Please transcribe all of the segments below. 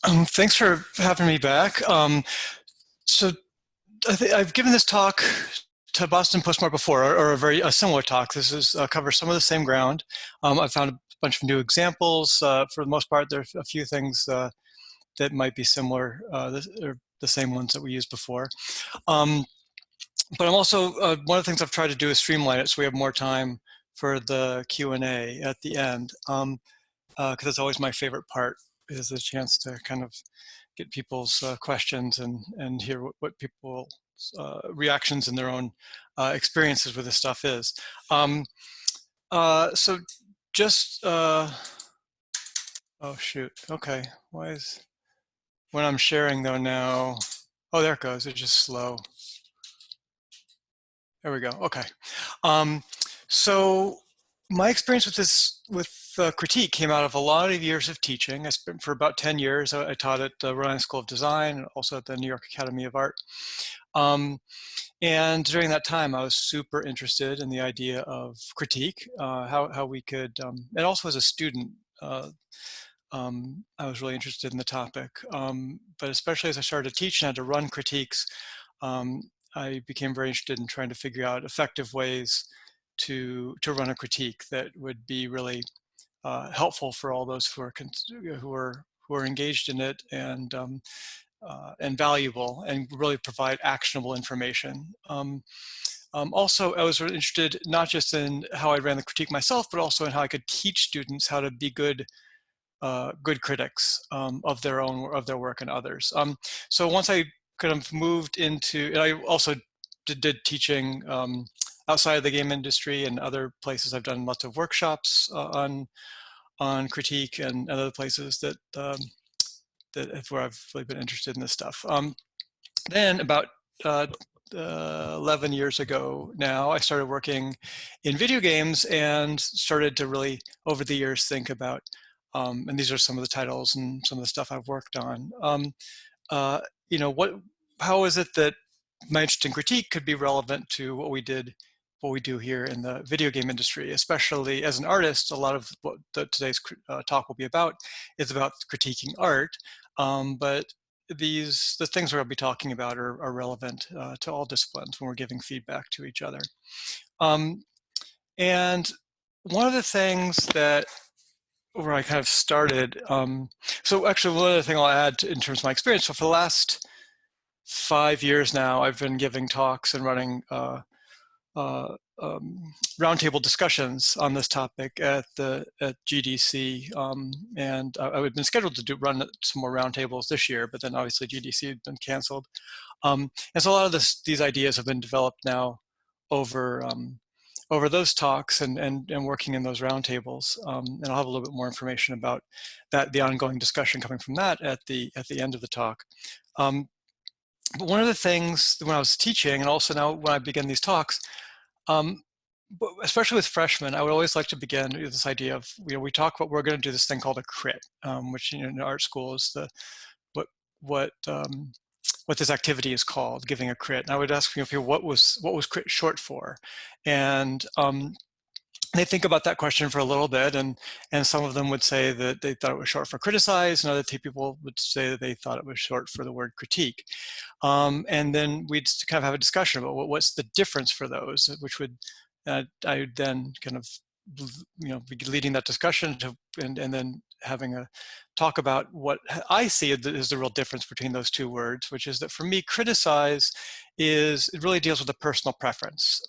Thanks for having me back. So I've given this talk to Boston Postmark before, or a similar talk. This is covers some of the same ground. I found a bunch of new examples. For the most part, there are a few things that might be similar, or the same ones that we used before. But I'm also, one of the things I've tried to do is streamline it so we have more time for the Q&A at the end, because it's always my favorite part, is the chance to kind of get people's questions and hear what people's reactions and their own experiences with this stuff is. So just, oh shoot, okay. Why is, when I'm sharing though now, oh, there it goes, it's just slow. There we go, okay. So my experience with this, with critique came out of a lot of years of teaching. I spent for about 10 years. I taught at the Rhode Island School of Design and also at the New York Academy of Art. And during that time, I was super interested in the idea of critique, how we could, and also as a student, I was really interested in the topic. But especially as I started to teach and had to run critiques, I became very interested in trying to figure out effective ways to run a critique that would be really helpful for all those who are engaged in it and valuable and really provide actionable information. Also, I was really interested not just in how I ran the critique myself, but also in how I could teach students how to be good critics of their work and others. So once I kind of moved into, and I also did teaching outside of the game industry and other places. I've done lots of workshops on critique and other places that where I've really been interested in this stuff. Then about 11 years ago now, I started working in video games and started to really, over the years, think about, and these are some of the titles and some of the stuff I've worked on. You know, how is it that my interest in critique could be relevant to what we do here in the video game industry, especially as an artist. A lot of what today's talk will be about is about critiquing art, but the things we'll be talking about are relevant to all disciplines when we're giving feedback to each other. And one of the things that where I kind of started, so actually one other thing I'll add in terms of my experience, so for the last 5 years now, I've been giving talks and running roundtable discussions on this topic at GDC, and I've been scheduled to run some more roundtables this year, but then obviously GDC had been canceled, and so a lot of these ideas have been developed now over those talks and working in those roundtables, and I'll have a little bit more information about the ongoing discussion coming from that at the end of the talk. But one of the things when I was teaching, and also now when I begin these talks, especially with freshmen, I would always like to begin with this idea of, we talk about, we're going to do this thing called a crit, which in art school is what this activity is called, giving a crit. And I would ask people, what was crit short for? And they think about that question for a little bit, and some of them would say that they thought it was short for criticize, and other people would say that they thought it was short for the word critique. And then we'd kind of have a discussion about what's the difference for those, which would, I would then kind of, be leading that discussion and then having a talk about what I see is the real difference between those two words, which is that for me, criticize it really deals with a personal preference.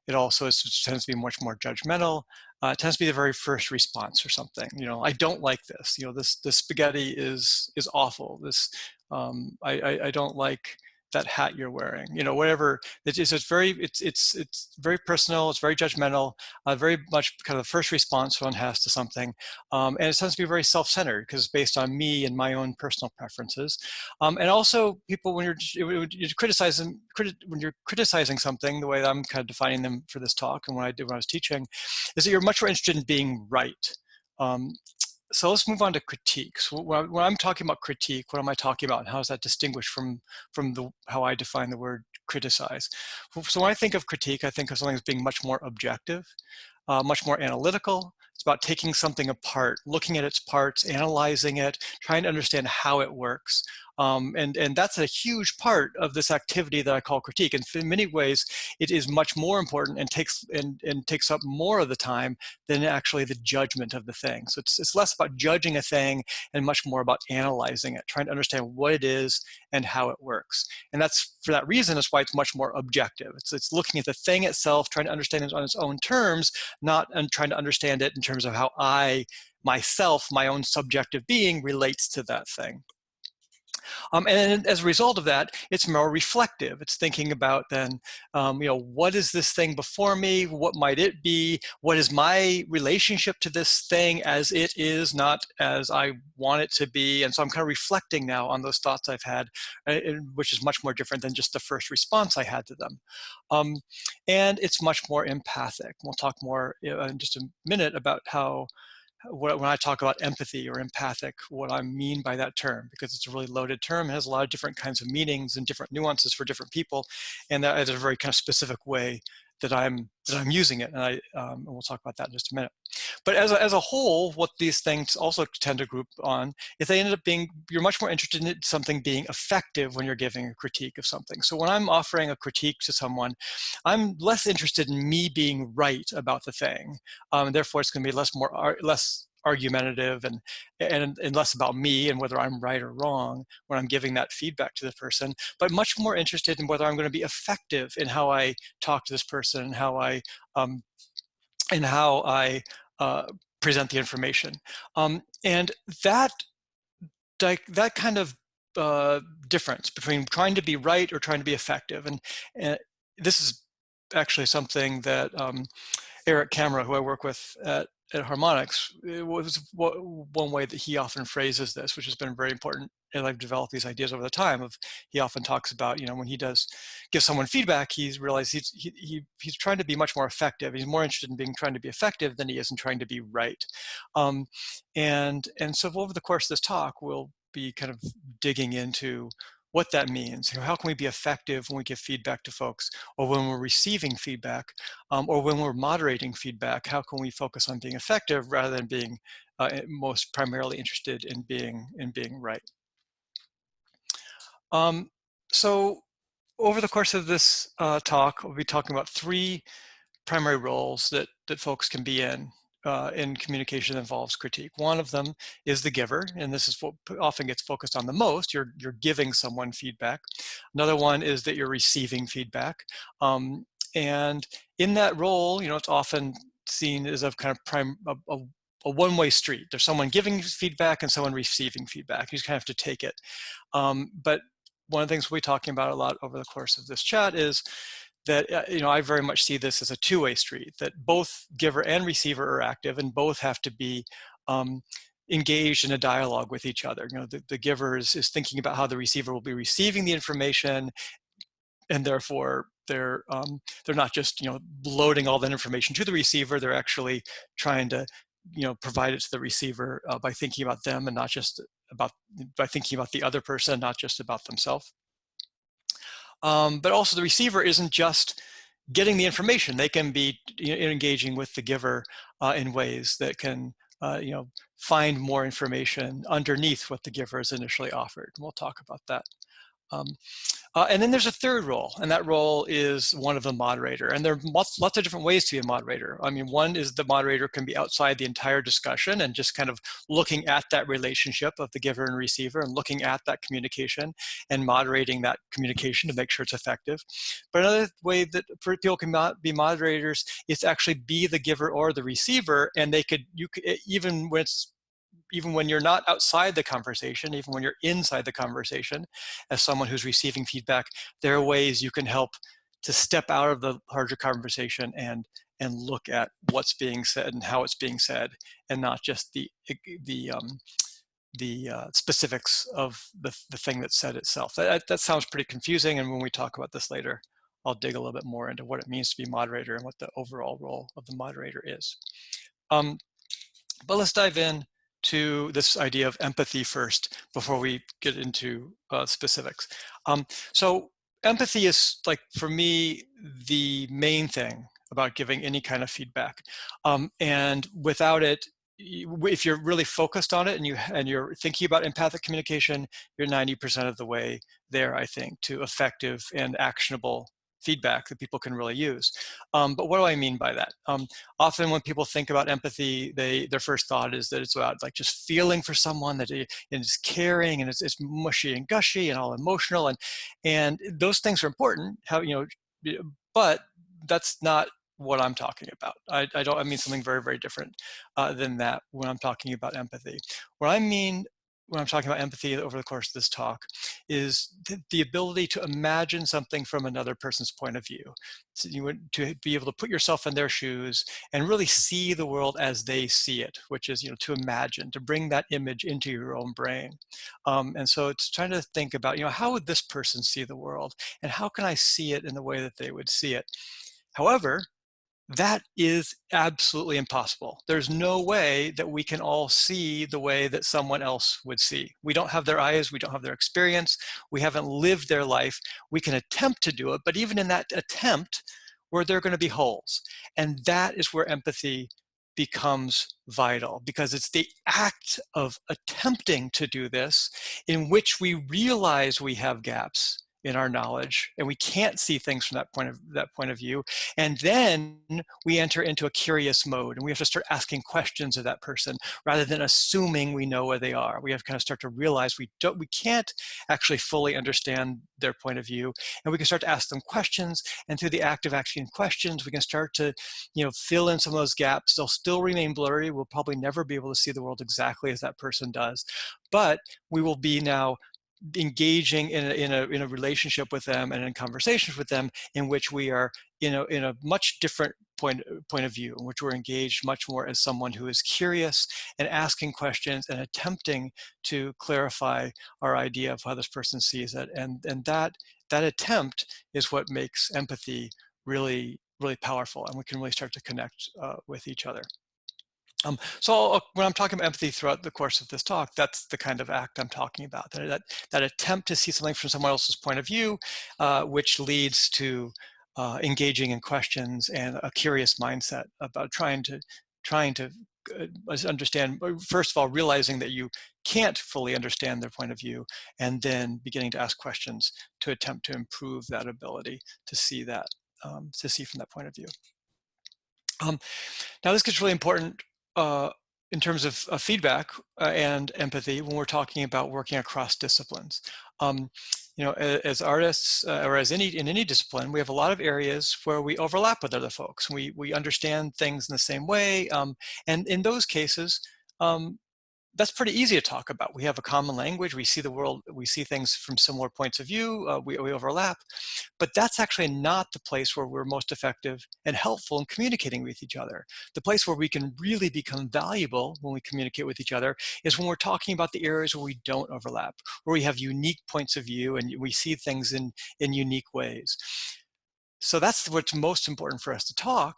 It also tends to be much more judgmental. It tends to be the very first response or something. I don't like this. This spaghetti is awful. This I don't like that hat you're wearing. Whatever it is. It's very personal. It's very judgmental. Very much kind of the first response one has to something, and it tends to be very self-centered because it's based on me and my own personal preferences. And also, people when you're criticizing something, the way that I'm kind of defining them for this talk and what I did when I was teaching, is that you're much more interested in being right. So let's move on to critique. So when I'm talking about critique, what am I talking about, and how is that distinguished from how I define the word criticize? So when I think of critique, I think of something as being much more objective, much more analytical. It's about taking something apart, looking at its parts, analyzing it, trying to understand how it works. And that's a huge part of this activity that I call critique. And in many ways, it is much more important and takes up more of the time than actually the judgment of the thing. So it's less about judging a thing and much more about analyzing it, trying to understand what it is and how it works. And that's, for that reason, is why it's much more objective. It's looking at the thing itself, trying to understand it on its own terms, not trying to understand it in terms of how I, myself, my own subjective being relates to that thing. And as a result of that, it's more reflective. It's thinking about then, what is this thing before me? What might it be? What is my relationship to this thing as it is, not as I want it to be? And so I'm kind of reflecting now on those thoughts I've had, which is much more different than just the first response I had to them. And it's much more empathic. We'll talk more in just a minute about how, when I talk about empathy or empathic, what I mean by that term, because it's a really loaded term. It has a lot of different kinds of meanings and different nuances for different people, and that is a very kind of specific way that I'm using it. And we'll talk about that in just a minute. But as a whole, what these things also tend to group on is they end up being, you're much more interested in something being effective when you're giving a critique of something. So when I'm offering a critique to someone, I'm less interested in me being right about the thing. Therefore, it's going to be less argumentative and less about me and whether I'm right or wrong when I'm giving that feedback to the person, but much more interested in whether I'm going to be effective in how I talk to this person and how I present the information. And that kind of difference between trying to be right or trying to be effective, and this is actually something that Eric Camera, who I work with at Harmonics, it was one way that he often phrases this, which has been very important. And I've developed these ideas over the time of, he often talks about, when he does give someone feedback, he's realized he's trying to be much more effective. He's more interested in trying to be effective than he is in trying to be right. And so over the course of this talk, we'll be kind of digging into what that means. How can we be effective when we give feedback to folks, or when we're receiving feedback, or when we're moderating feedback? How can we focus on being effective rather than being most primarily interested in being right? So over the course of this talk, we'll be talking about three primary roles that folks can be in communication that involves critique. One of them is the giver, and this is what often gets focused on the most. You're giving someone feedback. Another one is that you're receiving feedback. And in that role, it's often seen as a kind of a one-way street. There's someone giving feedback and someone receiving feedback. You just kind of have to take it. But one of the things we'll be talking about a lot over the course of this chat is that I very much see this as a two-way street, that both giver and receiver are active and both have to be engaged in a dialogue with each other. The giver is thinking about how the receiver will be receiving the information, and therefore they're not just loading all that information to the receiver. They're actually trying to provide it to the receiver by thinking about them and not just by thinking about the other person, not just about themselves. But also the receiver isn't just getting the information. They can be engaging with the giver in ways that can find more information underneath what the giver has initially offered. And we'll talk about that. And then there's a third role, and that role is one of the moderator. And there are lots of different ways to be a moderator. I mean, one is the moderator can be outside the entire discussion and just kind of looking at that relationship of the giver and receiver and looking at that communication and moderating that communication to make sure it's effective. But another way that people can be moderators is to actually be the giver or the receiver, and you could even when you're not outside the conversation, even when you're inside the conversation, as someone who's receiving feedback, there are ways you can help to step out of the larger conversation and look at what's being said and how it's being said, and not just the specifics of the thing that's said itself. That sounds pretty confusing, and when we talk about this later, I'll dig a little bit more into what it means to be moderator and what the overall role of the moderator is. But let's dive in to this idea of empathy first before we get into specifics. So empathy is, like, for me, the main thing about giving any kind of feedback. And without it, if you're really focused on it and you're thinking about empathic communication, you're 90% of the way there, I think, to effective and actionable feedback that people can really use. But what do I mean by that? Often when people think about empathy, their first thought is that it's about like just feeling for someone, that it's caring, and it's mushy and gushy and all emotional, and those things are important. But that's not what I'm talking about. I mean something very, very different than that when I'm talking about empathy. What I mean when I'm talking about empathy over the course of this talk is the ability to imagine something from another person's point of view. So to be able to put yourself in their shoes and really see the world as they see it, which is, to imagine, to bring that image into your own brain. And so it's trying to think about, how would this person see the world? And how can I see it in the way that they would see it? However, that is absolutely impossible. There's no way that we can all see the way that someone else would see. We don't have their eyes, we don't have their experience, we haven't lived their life. We can attempt to do it, but even in that attempt, there are going to be holes. And that is where empathy becomes vital, because it's the act of attempting to do this in which we realize we have gaps in our knowledge and we can't see things from that point of view, and then we enter into a curious mode and we have to start asking questions of that person rather than assuming we know where they are. We have to kind of start to realize we can't actually fully understand their point of view, and we can start to ask them questions, and through the act of asking questions we can start to fill in some of those gaps. They'll still remain blurry. We'll probably never be able to see the world exactly as that person does, but we will be now engaging in a relationship with them and in conversations with them in which we are in a much different point of view, in which we're engaged much more as someone who is curious and asking questions and attempting to clarify our idea of how this person sees it. And that attempt is what makes empathy really, really powerful, and we can really start to connect with each other. So when I'm talking about empathy throughout the course of this talk, that's the kind of act I'm talking about, that attempt to see something from someone else's point of view, which leads to engaging in questions and a curious mindset about trying to understand, first of all, realizing that you can't fully understand their point of view, and then beginning to ask questions to attempt to improve that ability to see that, to see from that point of view. Now this gets really important in terms of feedback and empathy when we're talking about working across disciplines. As artists or in any discipline, we have a lot of areas where we overlap with other folks. We understand things in the same way, and in those cases, that's pretty easy to talk about. We have a common language. We see the world. We see things from similar points of view. We overlap, but that's actually not the place where we're most effective and helpful in communicating with each other. The place where we can really become valuable when we communicate with each other is when we're talking about the areas where we don't overlap, where we have unique points of view and we see things in unique ways. So that's what's most important for us to talk.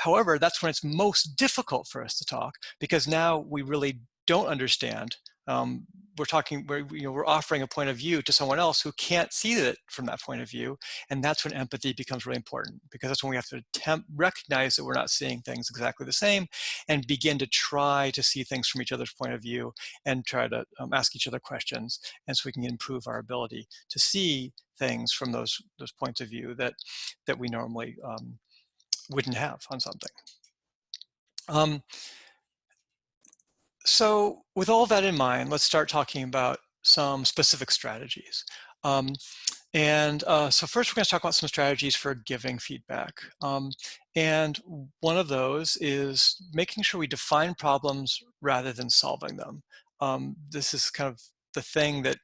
However, that's when it's most difficult for us to talk, because now we really don't understand. We're offering a point of view to someone else who can't see it from that point of view, and that's when empathy becomes really important, because that's when we have to recognize that we're not seeing things exactly the same, and begin to try to see things from each other's point of view, and try to ask each other questions, and so we can improve our ability to see things from those points of view that we normally wouldn't have on something. So with all that in mind, let's start talking about some specific strategies. So first we're going to talk about some strategies for giving feedback. And one of those is making sure we define problems rather than solving them. This is kind of the thing that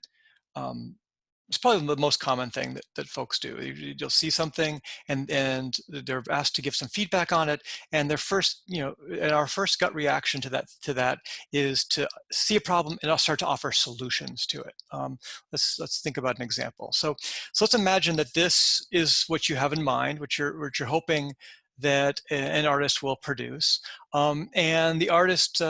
it's probably the most common thing that folks do. You'll see something and they're asked to give some feedback on it, and their first, and our first gut reaction to that is to see a problem and I'll start to offer solutions to it. Let's think about an example. So let's imagine that this is what you have in mind, what you're hoping that an artist will produce, and the artist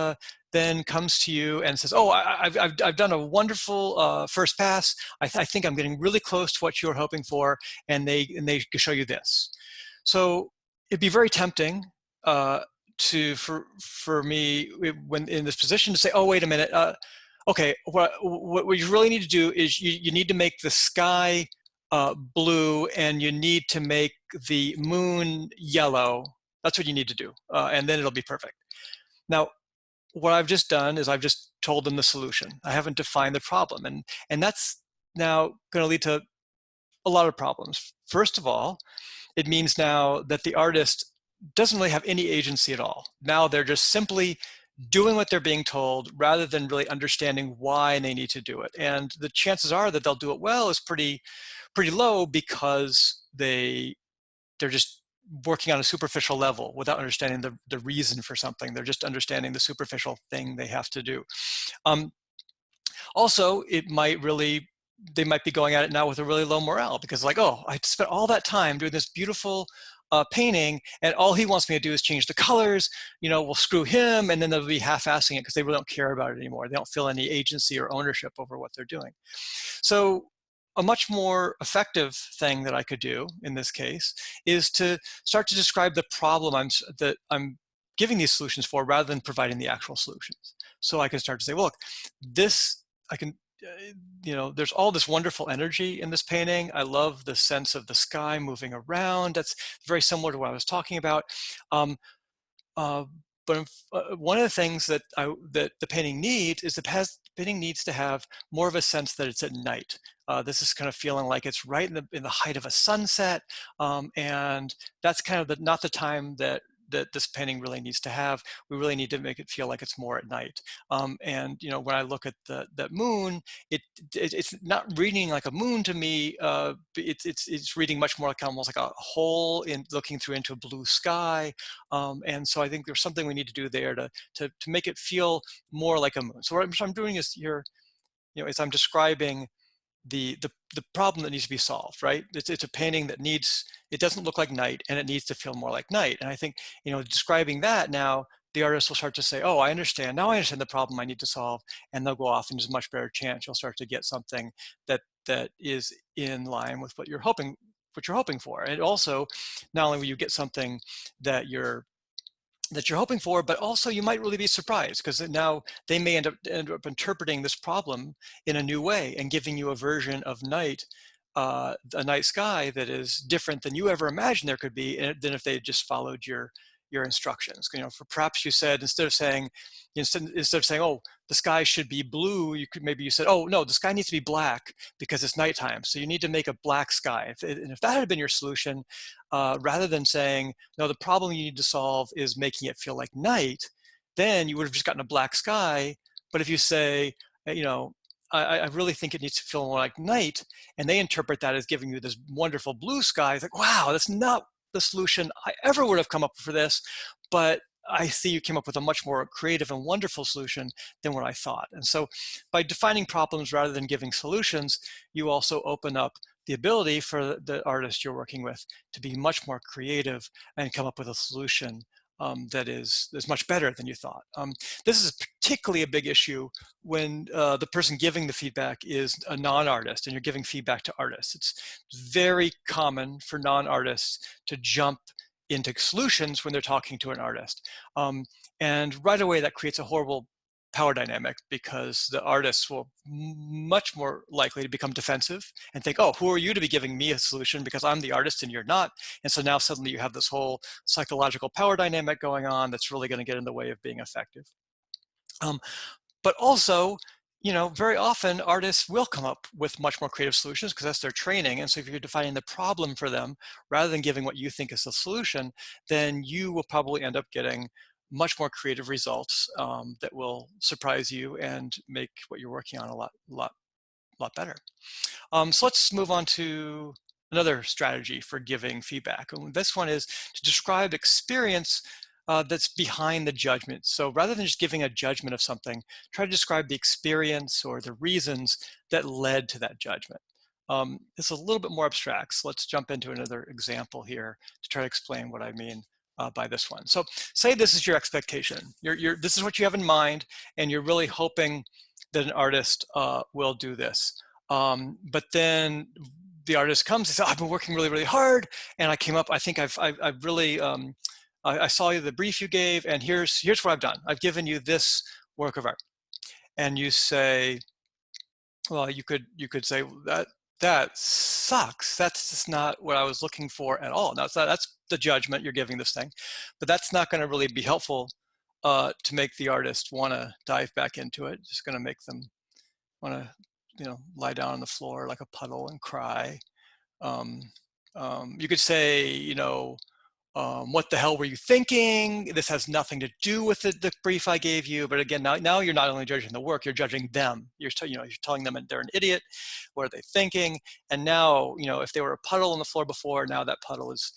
then comes to you and says, "Oh, I've done a wonderful first pass. I think I'm getting really close to what you were hoping for," and they show you this. So it'd be very tempting for me when in this position to say, oh, wait a minute, okay, what you really need to do is you need to make the sky blue, and you need to make the moon yellow. That's what you need to do, and then it'll be perfect. Now, what I've just done is I've just told them the solution. I haven't defined the problem, and that's now going to lead to a lot of problems. First of all, it means now that the artist doesn't really have any agency at all. Now they're just simply doing what they're being told rather than really understanding why they need to do it. And the chances are that they'll do it well is pretty low, because they're just working on a superficial level without understanding the reason for something. They're just understanding the superficial thing they have to do. Also, they might be going at it now with a really low morale, because like, oh, I spent all that time doing this beautiful painting, and all he wants me to do is change the colors. We'll screw him, and then they'll be half-assing it because they really don't care about it anymore. They don't feel any agency or ownership over what they're doing. So a much more effective thing that I could do in this case is to start to describe the problem that I'm giving these solutions for, rather than providing the actual solutions. So I can start to say, well, look, there's all this wonderful energy in this painting. I love the sense of the sky moving around. That's very similar to what I was talking about. But one of the things that the painting needs is painting needs to have more of a sense that it's at night. This is kind of feeling like it's right in the height of a sunset, and that's kind of not the time that this painting really needs to have. We really need to make it feel like it's more at night. And when I look at that moon, it's not reading like a moon to me. It's reading much more like almost like a hole in looking through into a blue sky. And so I think there's something we need to do there to make it feel more like a moon. So what I'm doing is here, is I'm describing the problem that needs to be solved, right? It's a painting that it doesn't look like night, and it needs to feel more like night. And I think, describing that, now the artist will start to say, oh, I understand. Now I understand the problem I need to solve. And they'll go off, and there's a much better chance you'll start to get something that is in line with what you're hoping for. And also, not only will you get something that you're hoping for, but also you might really be surprised, because now they may end up interpreting this problem in a new way and giving you a version of night, a night sky that is different than you ever imagined there could be, than if they had just followed your instructions. For perhaps you said, instead of saying, oh, the sky should be blue, you said, oh no, the sky needs to be black because it's nighttime, so you need to make a black sky. And if that had been your solution, rather than saying, no, the problem you need to solve is making it feel like night, then you would have just gotten a black sky. But if you say, I really think it needs to feel more like night, and they interpret that as giving you this wonderful blue sky, it's like, wow, that's not the solution I ever would have come up with for this, but I see you came up with a much more creative and wonderful solution than what I thought. And so by defining problems rather than giving solutions, you also open up the ability for the artist you're working with to be much more creative and come up with a solution that is much better than you thought. This is particularly a big issue when the person giving the feedback is a non-artist and you're giving feedback to artists. It's very common for non-artists to jump into solutions when they're talking to an artist. And right away that creates a horrible power dynamic, because the artists will much more likely to become defensive and think, oh, who are you to be giving me a solution because I'm the artist and you're not? And so now suddenly you have this whole psychological power dynamic going on that's really going to get in the way of being effective. But also, very often artists will come up with much more creative solutions because that's their training. And so if you're defining the problem for them rather than giving what you think is the solution, then you will probably end up getting much more creative results that will surprise you and make what you're working on a lot better. So let's move on to another strategy for giving feedback. And this one is to describe experience that's behind the judgment. So rather than just giving a judgment of something, try to describe the experience or the reasons that led to that judgment. It's a little bit more abstract, so let's jump into another example here to try to explain what I mean by this one. So say this is your expectation. This is what you have in mind, and you're really hoping that an artist will do this. But then the artist comes and says, I've been working really, really hard, and I came up, I think I've really, I saw you the brief you gave, and here's what I've done. I've given you this work of art. And you say, well, you could say, well, that sucks. That's just not what I was looking for at all. Now, that's the judgment you're giving this thing, but that's not going to really be helpful to make the artist want to dive back into it. Just going to make them want to, lie down on the floor like a puddle and cry. Um, you could say, what the hell were you thinking? This has nothing to do with the brief I gave you. But again, now you're not only judging the work, you're judging them. You're telling them they're an idiot. What are they thinking? And now, if they were a puddle on the floor before, now that puddle is,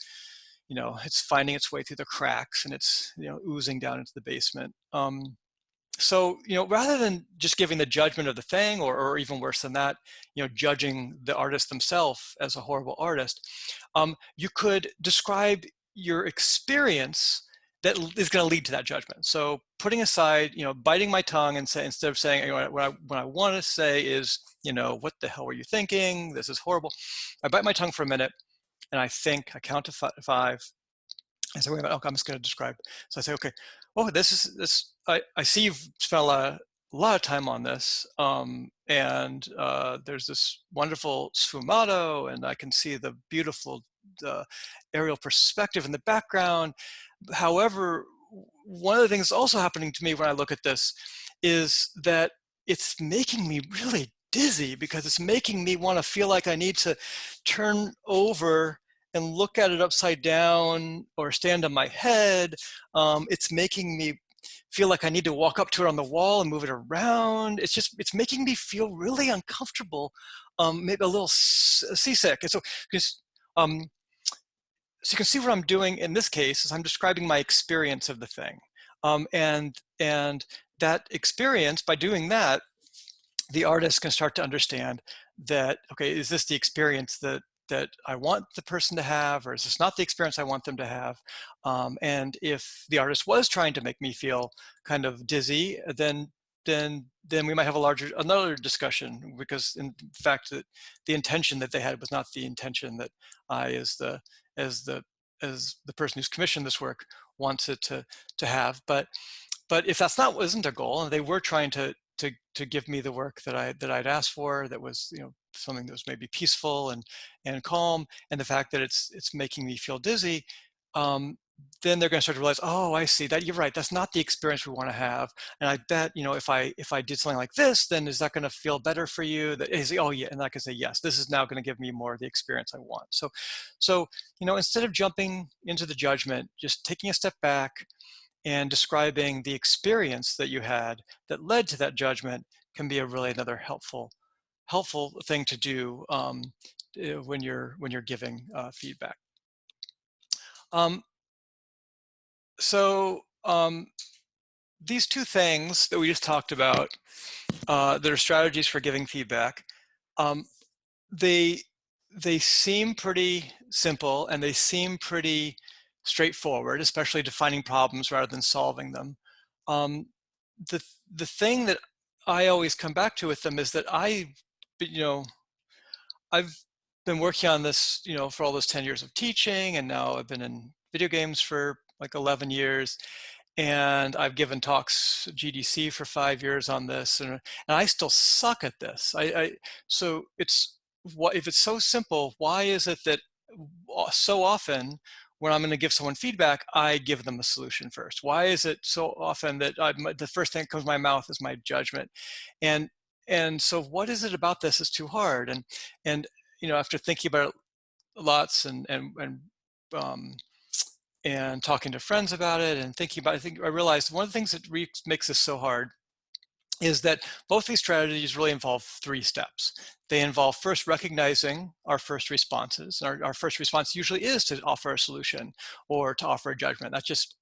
it's finding its way through the cracks, and it's, oozing down into the basement. So, rather than just giving the judgment of the thing, or even worse than that, judging the artist themselves as a horrible artist, you could describe your experience that is going to lead to that judgment. So putting aside, biting my tongue and say, instead of saying, what I want to say is, what the hell were you thinking? This is horrible. I bite my tongue for a minute, and I count to five. I say, wait a minute, okay, I'm just going to describe. So I say, okay, oh, I see you've spent a lot of time on this, and there's this wonderful sfumato, and I can see the beautiful aerial perspective in the background. However, one of the things that's also happening to me when I look at this is that it's making me really dizzy, because it's making me want to feel like I need to turn over and look at it upside down or stand on my head. It's making me feel like I need to walk up to it on the wall and move it around. It's making me feel really uncomfortable, maybe a little seasick. And so, so you can see what I'm doing in this case is I'm describing my experience of the thing. And that experience, by doing that, the artist can start to understand that, okay, is this the experience that I want the person to have, or is this not the experience I want them to have? And if the artist was trying to make me feel kind of dizzy, then we might have another discussion, because in fact that the intention that they had was not the intention that I, as the person who's commissioned this work, wants it to have. But if that's isn't a goal, and they were trying to give me the work that I'd asked for, that was something that was maybe peaceful and calm, and the fact that it's making me feel dizzy, then they're going to start to realize, oh, I see that, you're right, that's not the experience we want to have. And I bet, if I did something like this, then is that going to feel better for you? That is, oh yeah, and I can say, yes, this is now going to give me more of the experience I want. So instead of jumping into the judgment, just taking a step back and describing the experience that you had that led to that judgment can be another helpful thing to do when you're giving feedback. These two things that we just talked about, that are strategies for giving feedback, they seem pretty simple, and they seem pretty straightforward, especially defining problems rather than solving them. The thing that I always come back to with them is that I've been working on this, for all those 10 years of teaching, and now I've been in video games for like 11 years, and I've given talks GDC for 5 years on this, and I still suck at this. So if it's so simple, why is it that so often when I'm going to give someone feedback, I give them a solution first? Why is it so often that the first thing that comes to my mouth is my judgment? And so what is it about this is too hard? And after thinking about it lots and talking to friends about it and thinking about it, I realized one of the things that makes this so hard is that both these strategies really involve 3 steps. They involve first recognizing our first responses. And our first response usually is to offer a solution or to offer a judgment. That's just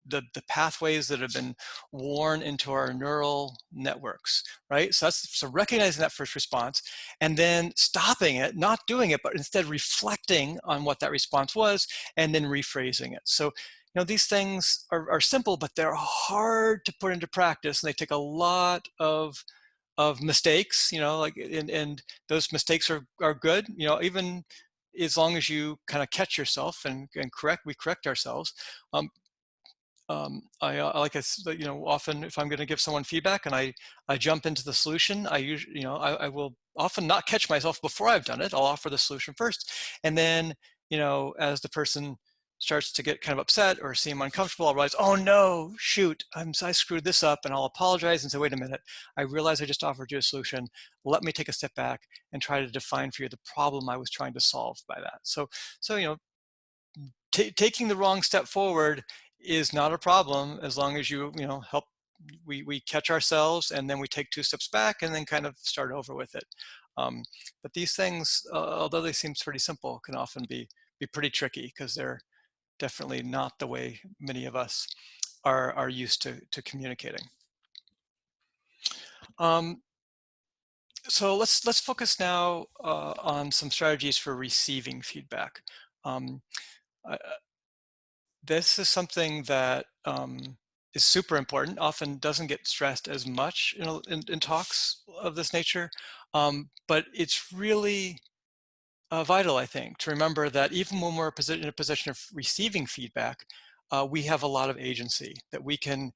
the pathways that have been worn into our neural networks, right? So recognizing that first response, and then stopping it, not doing it, but instead reflecting on what that response was, and then rephrasing it. So these things are simple, but they're hard to put into practice, and they take a lot of of mistakes, like, and those mistakes are good, even as long as you kind of catch yourself and we correct ourselves. Um, like often if I'm going to give someone feedback and I jump into the solution, I usually, I will often not catch myself before I've done it. I'll offer the solution first. And then, as the person starts to get kind of upset or seem uncomfortable, I'll realize, oh no, shoot, I screwed this up, and I'll apologize and say, wait a minute, I realize I just offered you a solution. Let me take a step back and try to define for you the problem I was trying to solve by that. So, taking the wrong step forward is not a problem as long as help we catch ourselves, and then we take 2 steps back and then kind of start over with it. But these things, although they seem pretty simple, can often be pretty tricky because they're definitely not the way many of us are used to communicating. So let's focus now on some strategies for receiving feedback. Um, This is something that is super important, often doesn't get stressed as much in talks of this nature, but it's really vital, I think, to remember that even when we're in a position of receiving feedback, we have a lot of agency, that we can,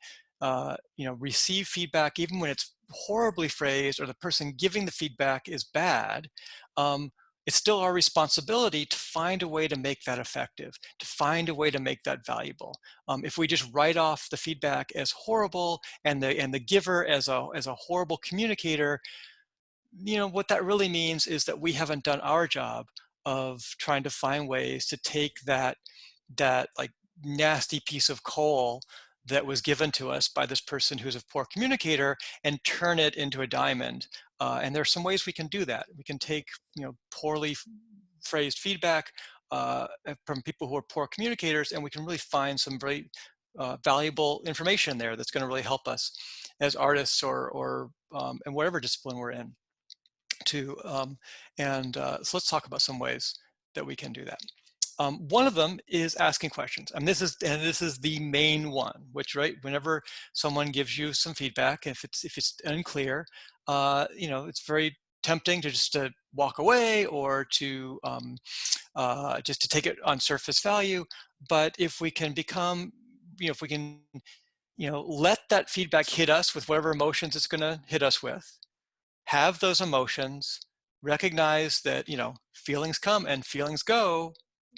receive feedback even when it's horribly phrased or the person giving the feedback is bad. Um, it's still our responsibility to find a way to make that effective, to find a way to make that valuable. If we just write off the feedback as horrible and the giver as a horrible communicator, what that really means is that we haven't done our job of trying to find ways to take that like nasty piece of coal that was given to us by this person who's a poor communicator and turn it into a diamond. And there's some ways we can do that. We can take poorly phrased feedback from people who are poor communicators, and we can really find some very valuable information there that's going to really help us as artists or in whatever discipline we're in to so let's talk about some ways that we can do that. One of them is asking questions, and this is the main one. Which, right, whenever someone gives you some feedback, if it's unclear, it's very tempting to just to walk away or to just to take it on surface value. But if we can if we can let that feedback hit us with whatever emotions it's going to hit us with, have those emotions, recognize that, feelings come and feelings go,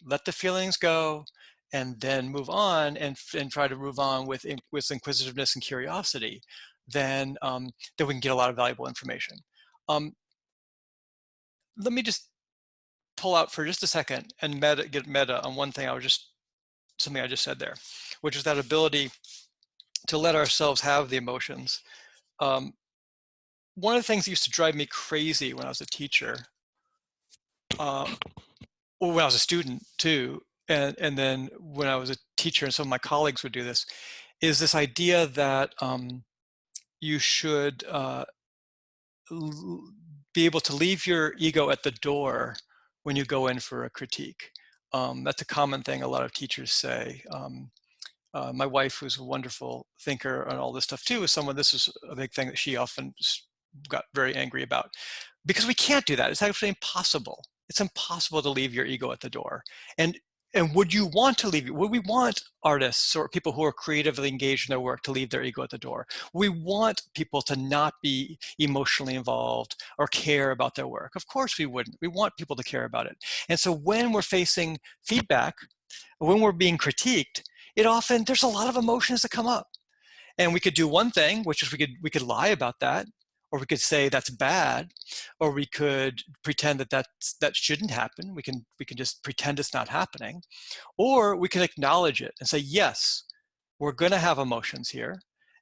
let the feelings go, and then move on and try to move on with inquisitiveness and curiosity, then we can get a lot of valuable information. Let me just pull out for just a second and get meta on one thing something I just said there, which is that ability to let ourselves have the emotions. One of the things that used to drive me crazy when I was a teacher, or when I was a student too, and then when I was a teacher and some of my colleagues would do this, is this idea that you should be able to leave your ego at the door when you go in for a critique. That's a common thing a lot of teachers say. My wife, who's a wonderful thinker and all this stuff too, this is a big thing that she often got very angry about, because we can't do that. It's actually impossible. It's impossible to leave your ego at the door. And would you want to leave? Would we want artists or people who are creatively engaged in their work to leave their ego at the door? We want people to not be emotionally involved or care about their work. Of course we wouldn't. We want people to care about it. And so when we're facing feedback, when we're being critiqued, there's a lot of emotions that come up. And we could do one thing, which is we could lie about that, or we could say that's bad, or we could pretend that shouldn't happen. We can just pretend it's not happening, or we can acknowledge it and say, yes, we're going to have emotions here.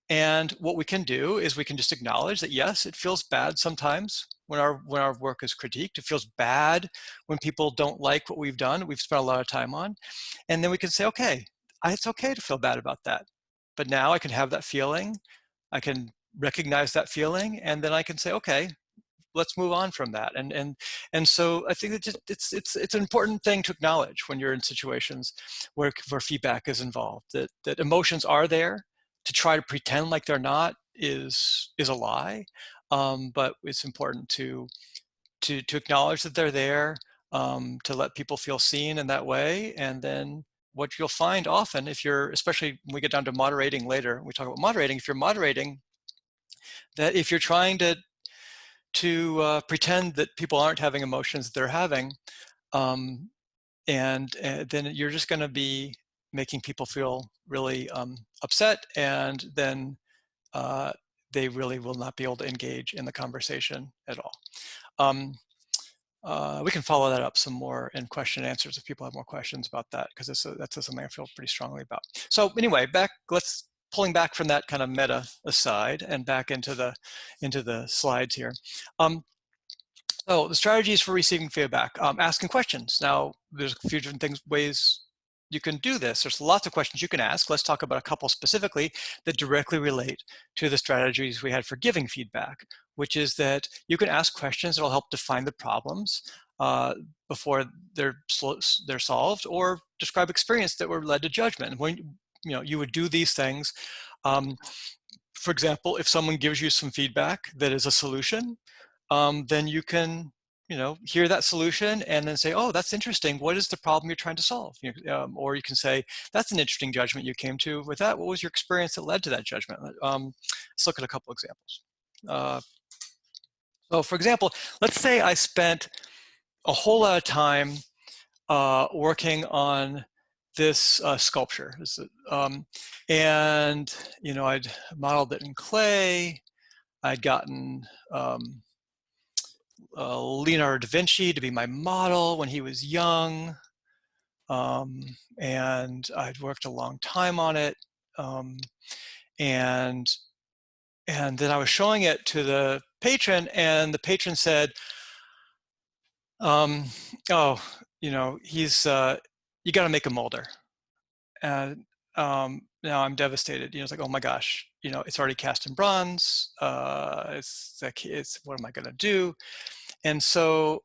And what we can do is we can just acknowledge that, yes, it feels bad sometimes when our work is critiqued. It feels bad when people don't like what we've done, we've spent a lot of time on. And then we can say, okay, it's okay to feel bad about that. But now I can have that feeling. I can recognize that feeling, and then I can say, okay, let's move on from that. And so I think it's an important thing to acknowledge when you're in situations where feedback is involved, that emotions are there. To try to pretend like they're not is a lie. but it's important to acknowledge that they're there, to let people feel seen in that way. And then what you'll find often, if you're, especially when we get down to moderating later, we talk about moderating, if you're moderating, that if you're trying to pretend that people aren't having emotions that they're having, um, and then you're just going to be making people feel really upset, and then uh, they really will not be able to engage in the conversation at all. Um, we can follow that up some more in question and answers if people have more questions about that, because that's something I feel pretty strongly about. So anyway, let's pulling back from that kind of meta aside and back into the slides here. So the strategies for receiving feedback, asking questions. Now, there's a few different ways you can do this. There's lots of questions you can ask. Let's talk about a couple specifically that directly relate to the strategies we had for giving feedback, which is that you can ask questions that will help define the problems before they're solved, or describe experience that were led to judgment. When you would do these things, for example, if someone gives you some feedback that is a solution, then you can hear that solution and then say, oh, that's interesting. What is the problem you're trying to solve? Or you can say, that's an interesting judgment you came to with that. What was your experience that led to that judgment? Let's look at a couple examples. So for example, let's say I spent a whole lot of time working on this sculpture. And I'd modeled it in clay. I'd gotten Leonardo da Vinci to be my model when he was young, and I'd worked a long time on it, and then I was showing it to the patron, and the patron said, "Oh, he's you got to make him older." And now I'm devastated. It's like, oh my gosh, it's already cast in bronze. It's what am I going to do? And so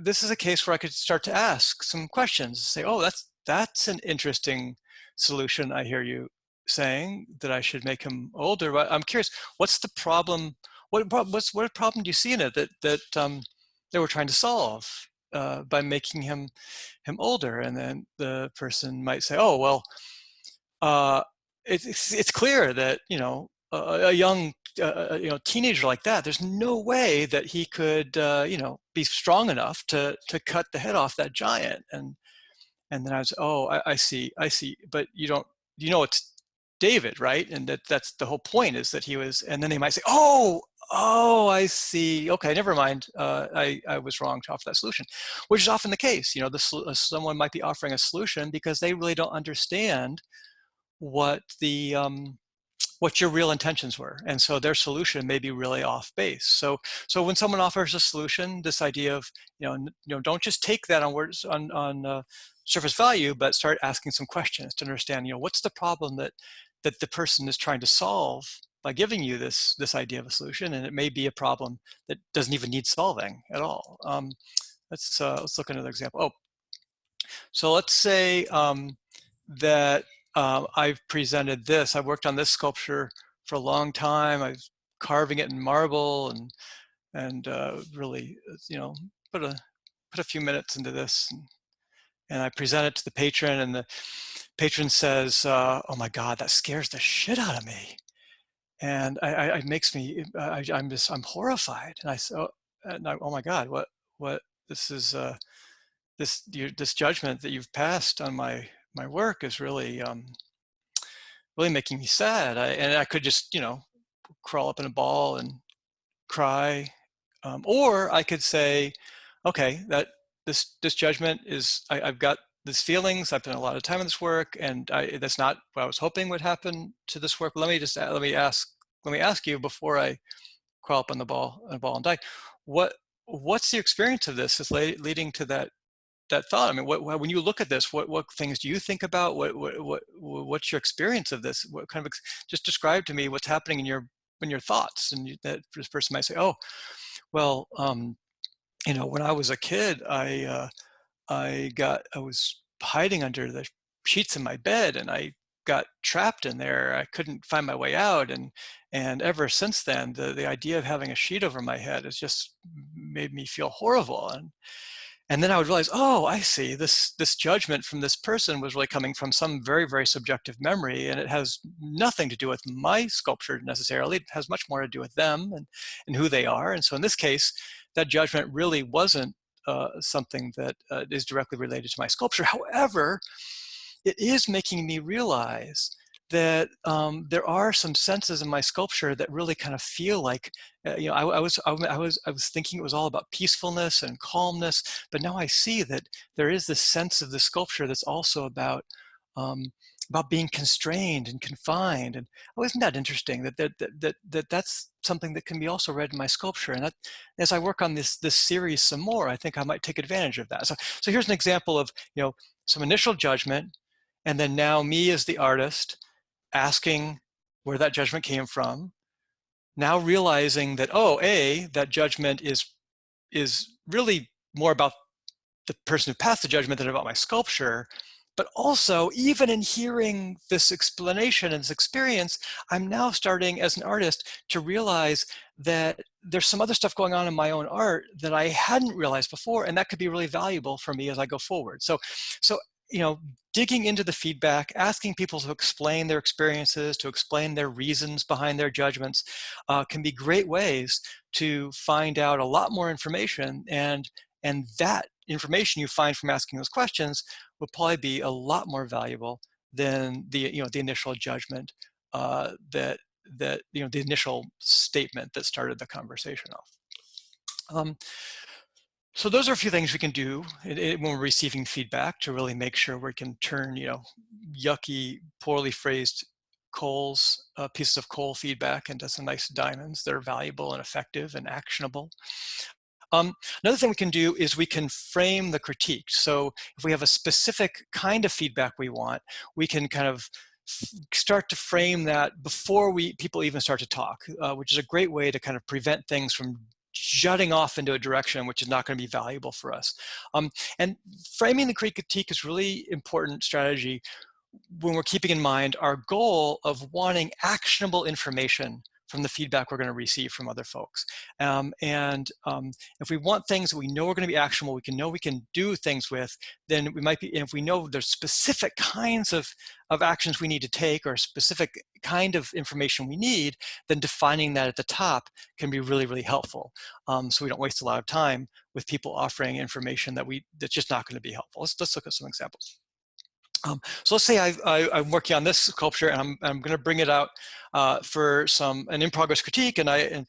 this is a case where I could start to ask some questions, say, oh, that's an interesting solution. I hear you saying that I should make him older, but I'm curious, what's the problem? What problem do you see in it that we're trying to solve by making him older? And then the person might say, oh, well, it's clear that a young teenager like that, there's no way that he could be strong enough to cut the head off that giant. And then I was, oh, I see, but it's David, right? And that's the whole point, is that he was. And then they might say, oh, I see, okay, never mind, I was wrong to offer that solution, which is often the case. Someone might be offering a solution because they really don't understand what your real intentions were, and so their solution may be really off base. So when someone offers a solution, this idea of don't just take that on words on surface value, but start asking some questions to understand what's the problem that the person is trying to solve by giving you this idea of a solution. And it may be a problem that doesn't even need solving at all. Let's look at another example. Oh, so let's say that I've presented this. I worked on this sculpture for a long time. I was carving it in marble and really, put a few minutes into this, and I present it to the patron, and the patron says, "Oh my God, that scares the shit out of me," and it makes me, I'm horrified. And I said, "Oh my God, what this is." This judgment that you've passed on my work is really really making me sad. And I could just crawl up in a ball and cry, or I could say, okay, that this judgment is, I've got these feelings. I've done a lot of time in this work, and that's not what I was hoping would happen to this work. But let me ask you, before I crawl up on the ball and die, what's the experience of this is leading to that thought? I mean, when you look at this, what things do you think about? What's your experience of this? What kind of just describe to me what's happening in your thoughts? And that this person might say, oh, well, when I was a kid, I was hiding under the sheets in my bed, and I got trapped in there. I couldn't find my way out, and ever since then, the idea of having a sheet over my head has just made me feel horrible. And then I would realize, oh, I see, this judgment from this person was really coming from some very, very subjective memory, and it has nothing to do with my sculpture necessarily. It has much more to do with them and who they are. And so in this case, that judgment really wasn't something that is directly related to my sculpture. However, it is making me realize that there are some senses in my sculpture that really kind of feel like, I was thinking it was all about peacefulness and calmness, but now I see that there is this sense of the sculpture that's also um, about being constrained and confined. And oh, isn't that interesting? That's something that can be also read in my sculpture. And that, as I work on this series some more, I think I might take advantage of that. So here's an example of some initial judgment, and then now me as the artist asking where that judgment came from, now realizing that, oh, that judgment is really more about the person who passed the judgment than about my sculpture. But also, even in hearing this explanation and this experience, I'm now starting as an artist to realize that there's some other stuff going on in my own art that I hadn't realized before, and that could be really valuable for me as I go forward. So digging into the feedback, asking people to explain their experiences, to explain their reasons behind their judgments, can be great ways to find out a lot more information, and that information you find from asking those questions will probably be a lot more valuable than the initial judgment the initial statement that started the conversation off. So those are a few things we can do when we're receiving feedback to really make sure we can turn, yucky, poorly phrased pieces of coal feedback into some nice diamonds that are valuable and effective and actionable. Another thing we can do is we can frame the critique. So if we have a specific kind of feedback we want, we can kind of start to frame that before people even start to talk, which is a great way to kind of prevent things from jutting off into a direction which is not going to be valuable for us. And framing the critique is really important strategy when we're keeping in mind our goal of wanting actionable information from the feedback we're going to receive from other folks. If we want things that we know are going to be actionable, we can do things with, then we might be, if we know there's specific kinds of actions we need to take or specific kind of information we need, then defining that at the top can be really, really helpful. So we don't waste a lot of time with people offering information that's just not going to be helpful. Let's look at some examples. So let's say I'm working on this sculpture, and I'm going to bring it out for an in-progress critique, and I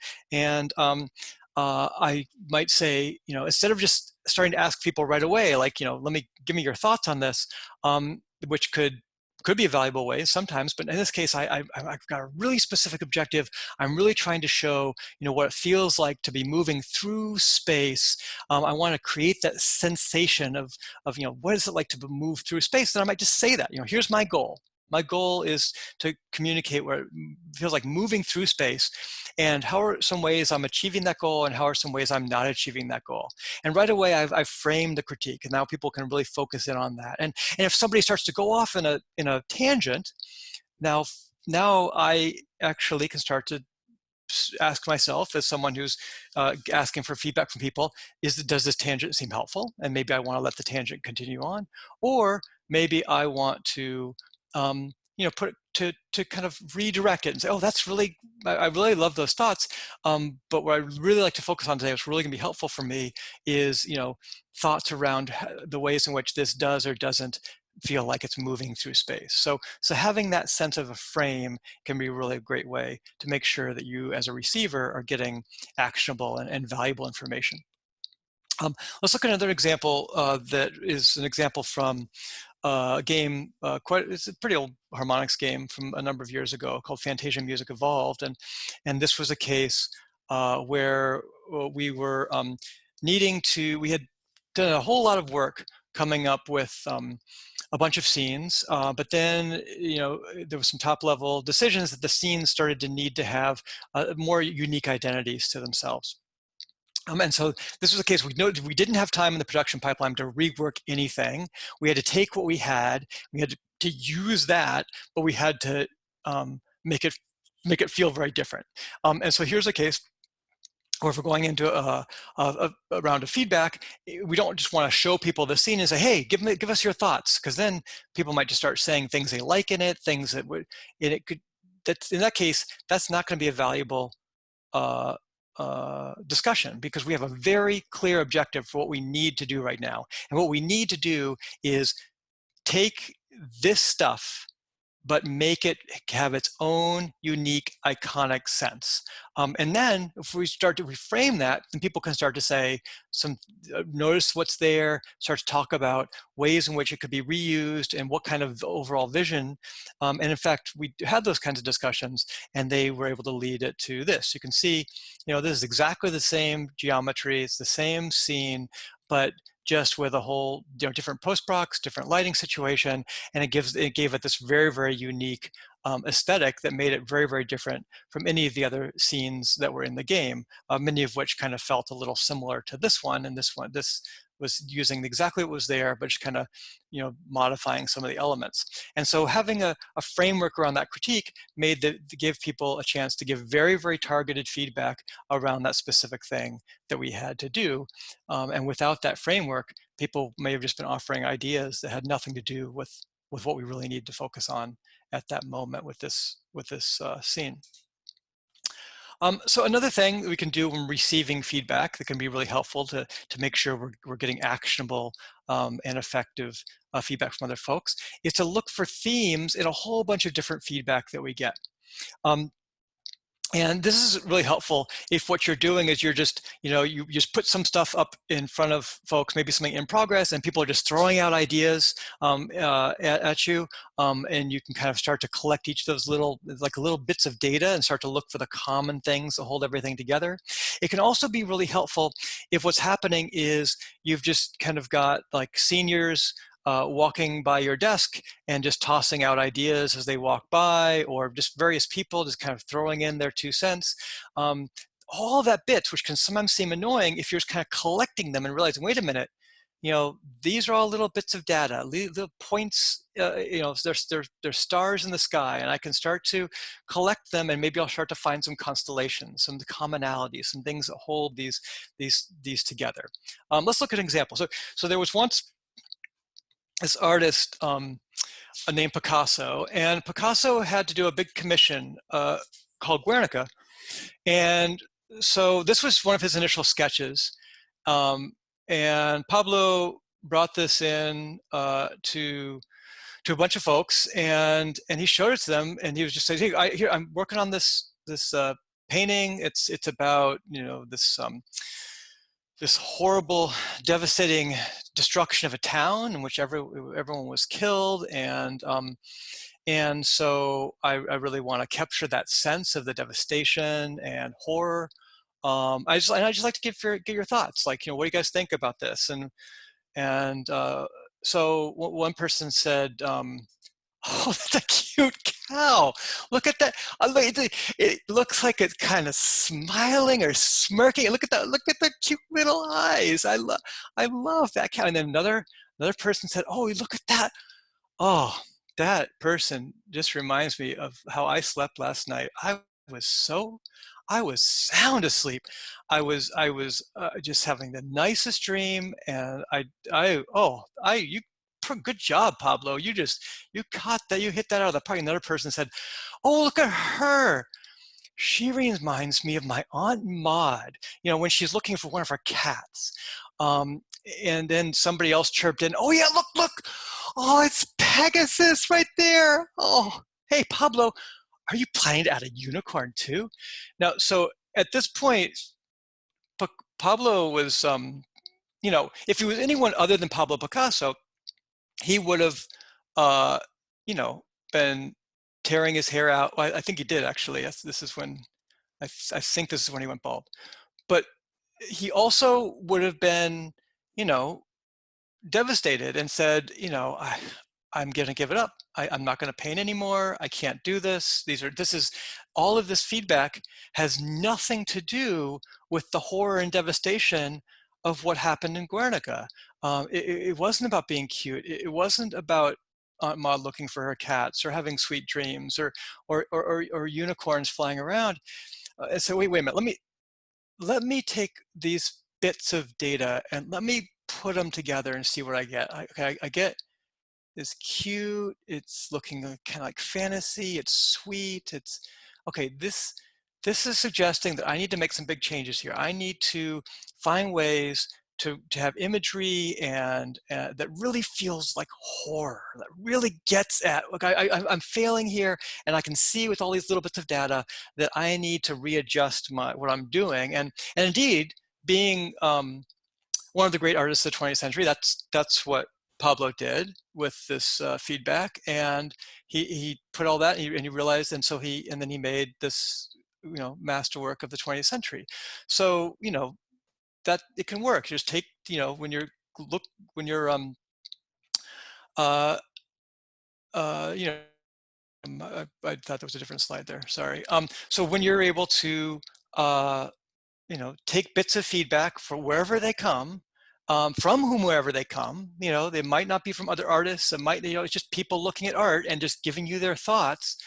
might say, instead of just starting to ask people right away, like, give me your thoughts on this, which could be a valuable way sometimes, but in this case, I've got a really specific objective. I'm really trying to show, what it feels like to be moving through space. I want to create that sensation of what is it like to move through space? And I might just say that, here's my goal. My goal is to communicate where it feels like moving through space, and how are some ways I'm achieving that goal, and how are some ways I'm not achieving that goal. And right away, I've framed the critique, and now people can really focus in on that. And if somebody starts to go off in a tangent, now I actually can start to ask myself, as someone who's asking for feedback from people, does this tangent seem helpful? And maybe I want to let the tangent continue on, or maybe I want to put it to kind of redirect it and say, oh, I really love those thoughts, but what I'd really like to focus on today, what's really going to be helpful for me, is thoughts around the ways in which this does or doesn't feel like it's moving through space. So having that sense of a frame can be really a great way to make sure that you as a receiver are getting actionable and valuable information. Let's look at another example that is an example from a game, it's a pretty old harmonics game from a number of years ago called Fantasia Music Evolved. And this was a case where we were we had done a whole lot of work coming up with a bunch of scenes, but then there was some top level decisions that the scenes started to need to have more unique identities to themselves. And so this was a case we didn't have time in the production pipeline to rework anything. We had to take what we had to to use that, but we had to make it feel very different. And so here's a case, or if we're going into a round of feedback, we don't just want to show people the scene and say, hey, give us your thoughts, because then people might just start saying things they like in it, things that would, and it could, that's, in that case, that's not going to be a valuable discussion, because we have a very clear objective for what we need to do right now. And what we need to do is take this stuff, but make it have its own unique, iconic sense. And then if we start to reframe that, then people can start to say, notice what's there, start to talk about ways in which it could be reused and what kind of overall vision. And in fact, we had those kinds of discussions, and they were able to lead it to this. You can see, this is exactly the same geometry, it's the same scene, but just with a whole different post-procs, different lighting situation, and it gave it this very, very unique aesthetic that made it very, very different from any of the other scenes that were in the game, many of which kind of felt a little similar to this one, and this was using exactly what was there, but just kind of modifying some of the elements. And so having a framework around that critique gave people a chance to give very, very targeted feedback around that specific thing that we had to do. And without that framework, people may have just been offering ideas that had nothing to do with what we really need to focus on at that moment with this scene. So another thing that we can do when receiving feedback that can be really helpful to make sure we're getting actionable and effective feedback from other folks is to look for themes in a whole bunch of different feedback that we get. And this is really helpful if what you're doing is you're just, you just put some stuff up in front of folks, maybe something in progress, and people are just throwing out ideas at you. And you can kind of start to collect each of those little bits of data and start to look for the common things that hold everything together. It can also be really helpful if what's happening is you've just kind of got like seniors walking by your desk and just tossing out ideas as they walk by, or just various people just kind of throwing in their 2 cents. All of that bits, which can sometimes seem annoying if you're just kind of collecting them and realizing, wait a minute, these are all little bits of data, little points, there's stars in the sky, and I can start to collect them, and maybe I'll start to find some constellations, some commonalities, some things that hold these together. Let's look at an example. So there was once this artist named Picasso, and Picasso had to do a big commission called Guernica. And so this was one of his initial sketches. And Pablo brought this in to a bunch of folks, and he showed it to them, and he was just saying, hey, here, I'm working on this painting. It's about, this horrible, devastating destruction of a town in which everyone was killed, and so I really want to capture that sense of the devastation and horror. I just like to get your thoughts, like, what do you guys think about this? And so one person said, oh, that's a cute cow. Look at that. It looks like it's kind of smiling or smirking. Look at that. Look at the cute little eyes. I love that cow. And then another person said, oh, look at that. Oh, that person just reminds me of how I slept last night. I was sound asleep. I was just having the nicest dream, and good job, Pablo. You caught that. You hit that out of the park. Another person said, oh, look at her. She reminds me of my Aunt Maud, when she's looking for one of her cats. And then somebody else chirped in, oh yeah, look. Oh, it's Pegasus right there. Oh, hey, Pablo, are you planning to add a unicorn too? Now, so at this point, Pablo was, if he was anyone other than Pablo Picasso, he would have, been tearing his hair out. Well, I think he did, actually. This is when, I think this is when he went bald. But he also would have been, devastated and said, I'm going to give it up. I'm not going to paint anymore. I can't do this. All of this feedback has nothing to do with the horror and devastation of what happened in Guernica. It wasn't about being cute. It wasn't about Aunt Maud looking for her cats, or having sweet dreams, or unicorns flying around. And so wait a minute, let me take these bits of data and let me put them together and see what I get. Okay, I get is cute. It's looking kind of like fantasy. It's sweet. It's okay. This is suggesting that I need to make some big changes here. I need to find ways to have imagery and that really feels like horror. That really gets at. Look, I'm failing here, and I can see with all these little bits of data that I need to readjust what I'm doing. And indeed, being one of the great artists of the 20th century, that's what Pablo did with this feedback, and he put all that, and he realized, and so then he made this masterwork of the 20th century. So that it can work. Just take when you're when you're uh you know I thought there was a different slide there. Sorry. So when you're able to uh take bits of feedback from wherever they come, from whomever they come. They might not be from other artists. It might, it's just people looking at art and just giving you their thoughts.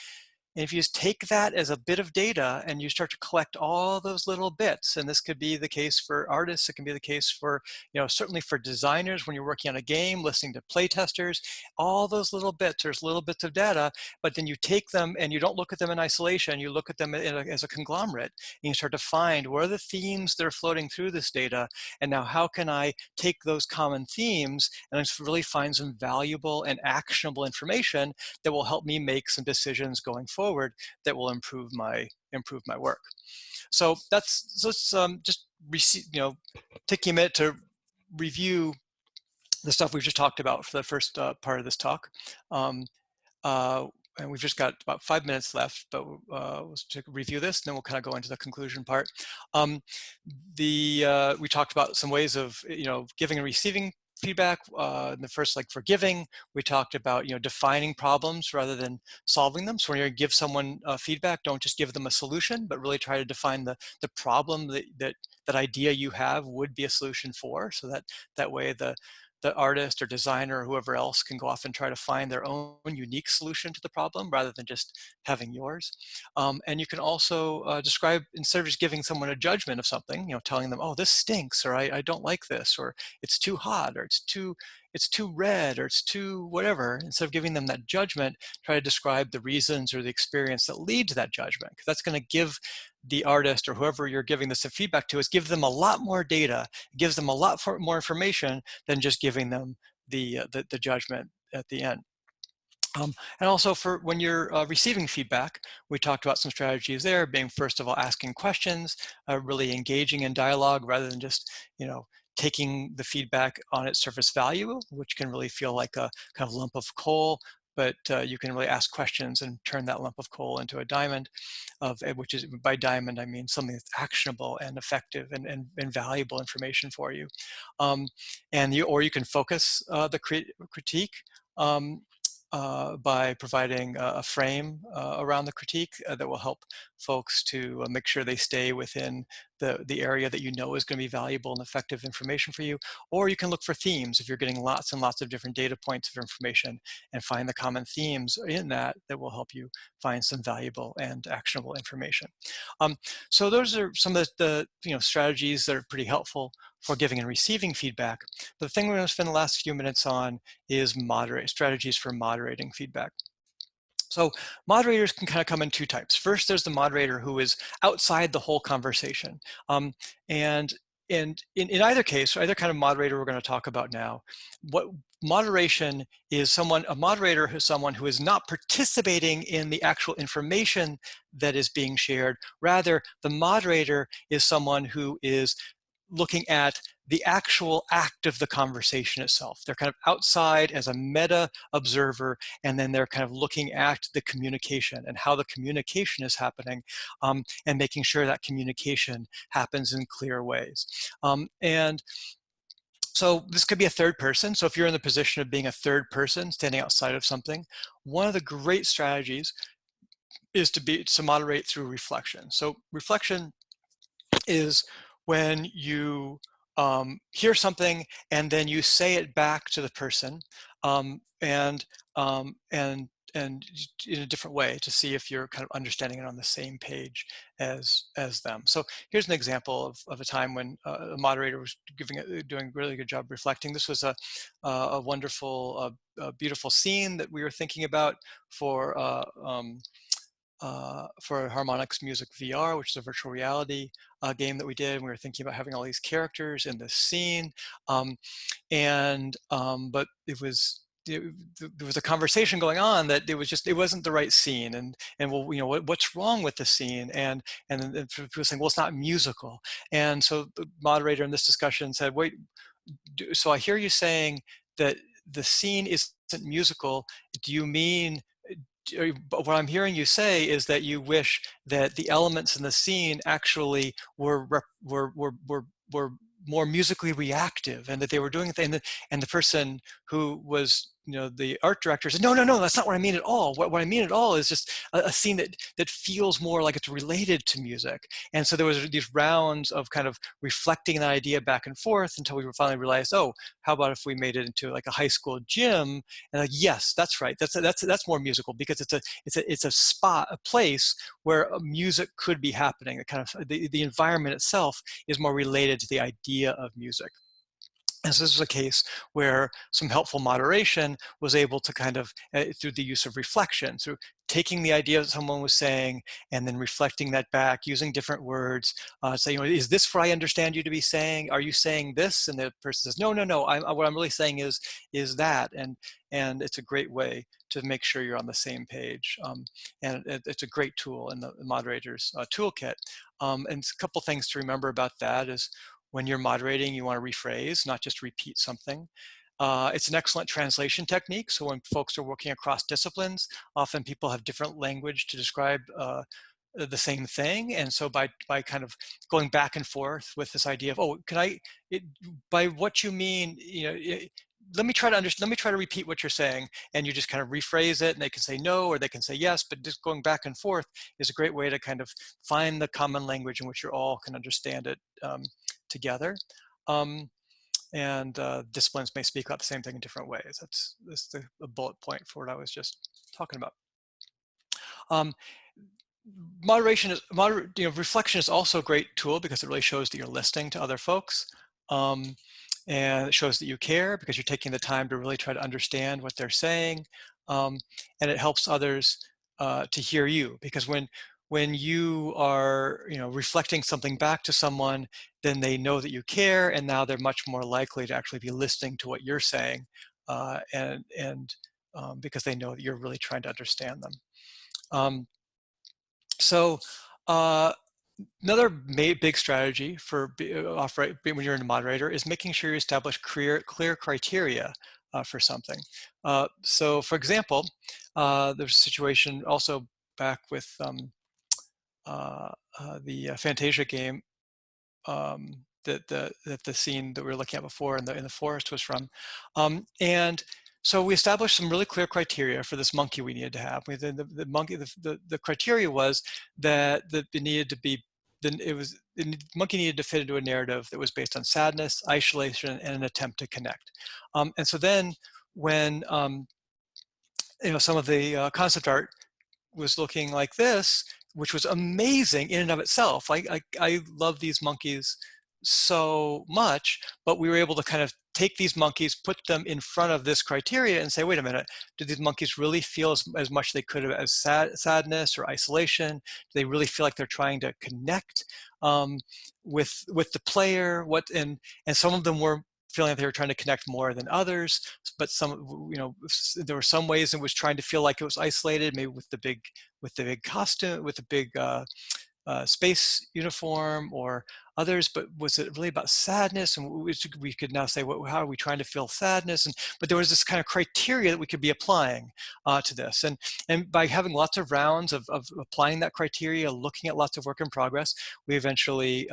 And if you just take that as a bit of data and you start to collect all those little bits, and this could be the case for artists, it can be the case for, certainly for designers when you're working on a game, listening to play testers, all those little bits, there's little bits of data, but then you take them and you don't look at them in isolation, you look at them as a conglomerate, and you start to find what are the themes that are floating through this data, and now how can I take those common themes and really find some valuable and actionable information that will help me make some decisions going forward that will improve my work. So let's just take a minute to review the stuff we've just talked about for the first part of this talk. And we've just got about 5 minutes left, but let's review this, and then we'll kind of go into the conclusion part. We talked about some ways of giving and receiving feedback. In the first, like for giving, we talked about defining problems rather than solving them. So when you give someone feedback, don't just give them a solution, but really try to define the problem that idea you have would be a solution for. So that way the artist or designer or whoever else can go off and try to find their own unique solution to the problem rather than just having yours. And you can also describe, instead of just giving someone a judgment of something, telling them, oh, this stinks, or I don't like this, or it's too hot, or it's too red, or it's too whatever. Instead of giving them that judgment, try to describe the reasons or the experience that lead to that judgment, because that's going to give the artist or whoever you're giving this feedback to, is give them a lot more data, gives them a lot more information than just giving them the judgment at the end. And also for when you're receiving feedback, we talked about some strategies there, being first of all asking questions, really engaging in dialogue rather than just taking the feedback on its surface value, which can really feel like a kind of lump of coal, but you can really ask questions and turn that lump of coal into a diamond, which is, by diamond I mean something that's actionable and effective and valuable information for you. Or you can focus the critique by providing a frame around the critique that will help folks to make sure they stay within the area that is going to be valuable and effective information for you. Or you can look for themes if you're getting lots and lots of different data points of information, and find the common themes in that will help you find some valuable and actionable information. So those are some of the strategies that are pretty helpful for giving and receiving feedback. But the thing we're going to spend the last few minutes on is strategies for moderating feedback. So moderators can kind of come in two types. First, there's the moderator who is outside the whole conversation. And in either case, either kind of moderator we're going to talk about now, what moderation is, a moderator is someone who is not participating in the actual information that is being shared. Rather, the moderator is someone who is looking at the actual act of the conversation itself. They're kind of outside as a meta observer, and then they're kind of looking at the communication and how the communication is happening, and making sure that communication happens in clear ways. And so this could be a third person. So if you're in the position of being a third person standing outside of something, one of the great strategies is to moderate through reflection. So reflection is when you hear something and then you say it back to the person, and and in a different way to see if you're kind of understanding it on the same page as them. So here's an example of a time when a moderator was doing a really good job reflecting. This was a wonderful, beautiful scene that we were thinking about for Harmonix Music VR, which is a virtual reality game that we did. And we were thinking about having all these characters in this scene, but there was a conversation going on that it wasn't the right scene, and well, what's wrong with the scene, and then people saying, well, it's not musical. And so the moderator in this discussion said, wait, so I hear you saying that the scene isn't musical. Do you mean, but what I'm hearing you say is that you wish that the elements in the scene actually were more musically reactive, and that they were doing things. And the person who was, the art director said, no, that's not what I mean at all. What I mean at all is just a scene that feels more like it's related to music. And so there was these rounds of kind of reflecting that idea back and forth until we finally realized, oh, how about if we made it into like a high school gym? And like, yes, that's right. That's more musical, because it's a spot, a place where music could be happening. The kind of the environment itself is more related to the idea of music. And so this was a case where some helpful moderation was able to kind of, through the use of reflection, through taking the idea that someone was saying and then reflecting that back, using different words, saying, is this what I understand you to be saying? Are you saying this? And the person says, no, what I'm really saying is that. And it's a great way to make sure you're on the same page. And it's a great tool in the moderator's toolkit. And a couple things to remember about that is, when you're moderating, you want to rephrase, not just repeat something. It's an excellent translation technique. So when folks are working across disciplines, often people have different language to describe the same thing. And so by kind of going back and forth with this idea of, oh, by what you mean, let me try to repeat what you're saying, and you just kind of rephrase it, and they can say no, or they can say yes, but just going back and forth is a great way to kind of find the common language in which you all can understand it together. Disciplines may speak about the same thing in different ways. That's the bullet point for what I was just talking about. Reflection is also a great tool, because it really shows that you're listening to other folks. And it shows that you care, because you're taking the time to really try to understand what they're saying. And it helps others to hear you, because when you are reflecting something back to someone, then they know that you care, and now they're much more likely to actually be listening to what you're saying, because they know that you're really trying to understand them. So another big strategy for when you're in a moderator is making sure you establish clear criteria for something. So for example, there's a situation also back with the Fantasia game that the scene that we were looking at before in the forest was from. And so we established some really clear criteria for this monkey we needed to have. The monkey, the criteria was that it needed to be, the monkey needed to fit into a narrative that was based on sadness, isolation, and an attempt to connect. And so then when some of the concept art was looking like this, which was amazing in and of itself. I love these monkeys so much, but we were able to kind of take these monkeys, put them in front of this criteria and say, wait a minute, do these monkeys really feel as much they could have as sadness or isolation? Do they really feel like they're trying to connect with the player? And some of them were feeling like they were trying to connect more than others, but there were some ways it was trying to feel like it was isolated, maybe with the big costume, with the big space uniform, or others. But was it really about sadness? And we could now say, how are we trying to feel sadness? But there was this kind of criteria that we could be applying to this. And by having lots of rounds of applying that criteria, looking at lots of work in progress, we eventually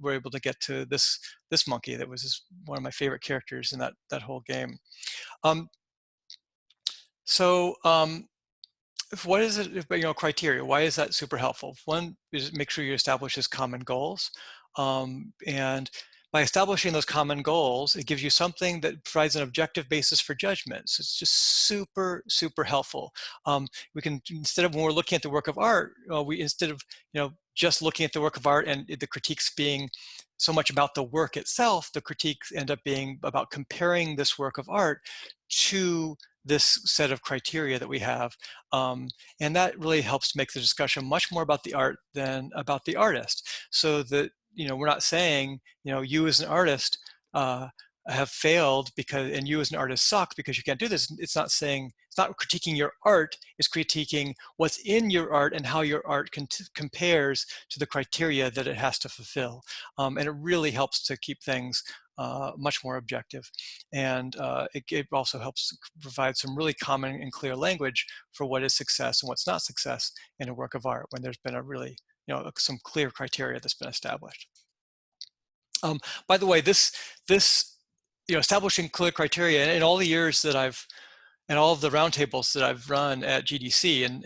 were able to get to this monkey that was one of my favorite characters in that whole game. What is it, criteria? Why is that super helpful? One is make sure you establish common goals. And by establishing those common goals, it gives you something that provides an objective basis for judgment. So it's just super, super helpful. We can, instead of when we're looking at the work of art, instead of just looking at the work of art and the critiques being so much about the work itself, the critiques end up being about comparing this work of art to this set of criteria that we have. And that really helps make the discussion much more about the art than about the artist. So that, we're not saying, you as an artist have failed because, and you as an artist suck because you can't do this. It's not saying, it's not critiquing your art, it's critiquing what's in your art and how your art compares to the criteria that it has to fulfill. And it really helps to keep things much more objective. And it also helps provide some really common and clear language for what is success and what's not success in a work of art when there's been a really, some clear criteria that's been established. By the way, this establishing clear criteria in all the years that and all of the roundtables that I've run at GDC, and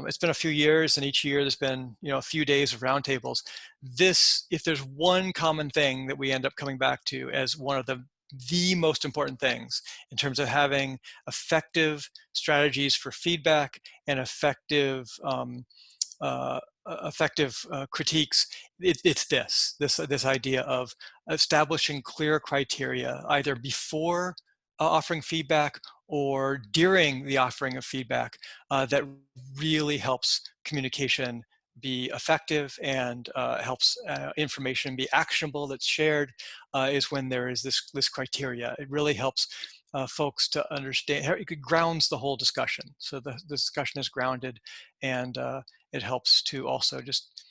it's been a few years, and each year there's been a few days of roundtables. If there's one common thing that we end up coming back to as one of the most important things in terms of having effective strategies for feedback and effective critiques, it's this idea of establishing clear criteria either before offering feedback or during the offering of feedback that really helps communication be effective and helps information be actionable that's shared is when there is this criteria. It really helps folks to understand, it grounds the whole discussion. So the discussion is grounded, and it helps to also just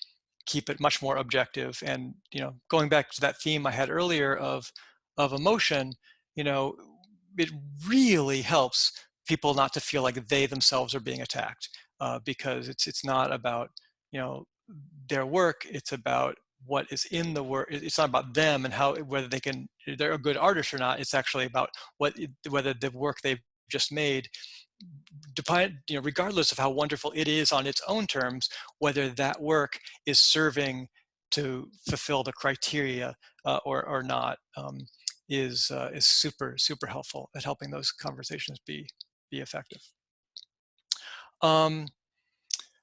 keep it much more objective. And going back to that theme I had earlier of emotion, it really helps people not to feel like they themselves are being attacked because it's not about their work. It's about what is in the work. It's not about them and whether they're a good artist or not. It's actually about whether the work they've just made, regardless of how wonderful it is on its own terms, whether that work is serving to fulfill the criteria or not, is super, super helpful at helping those conversations be effective.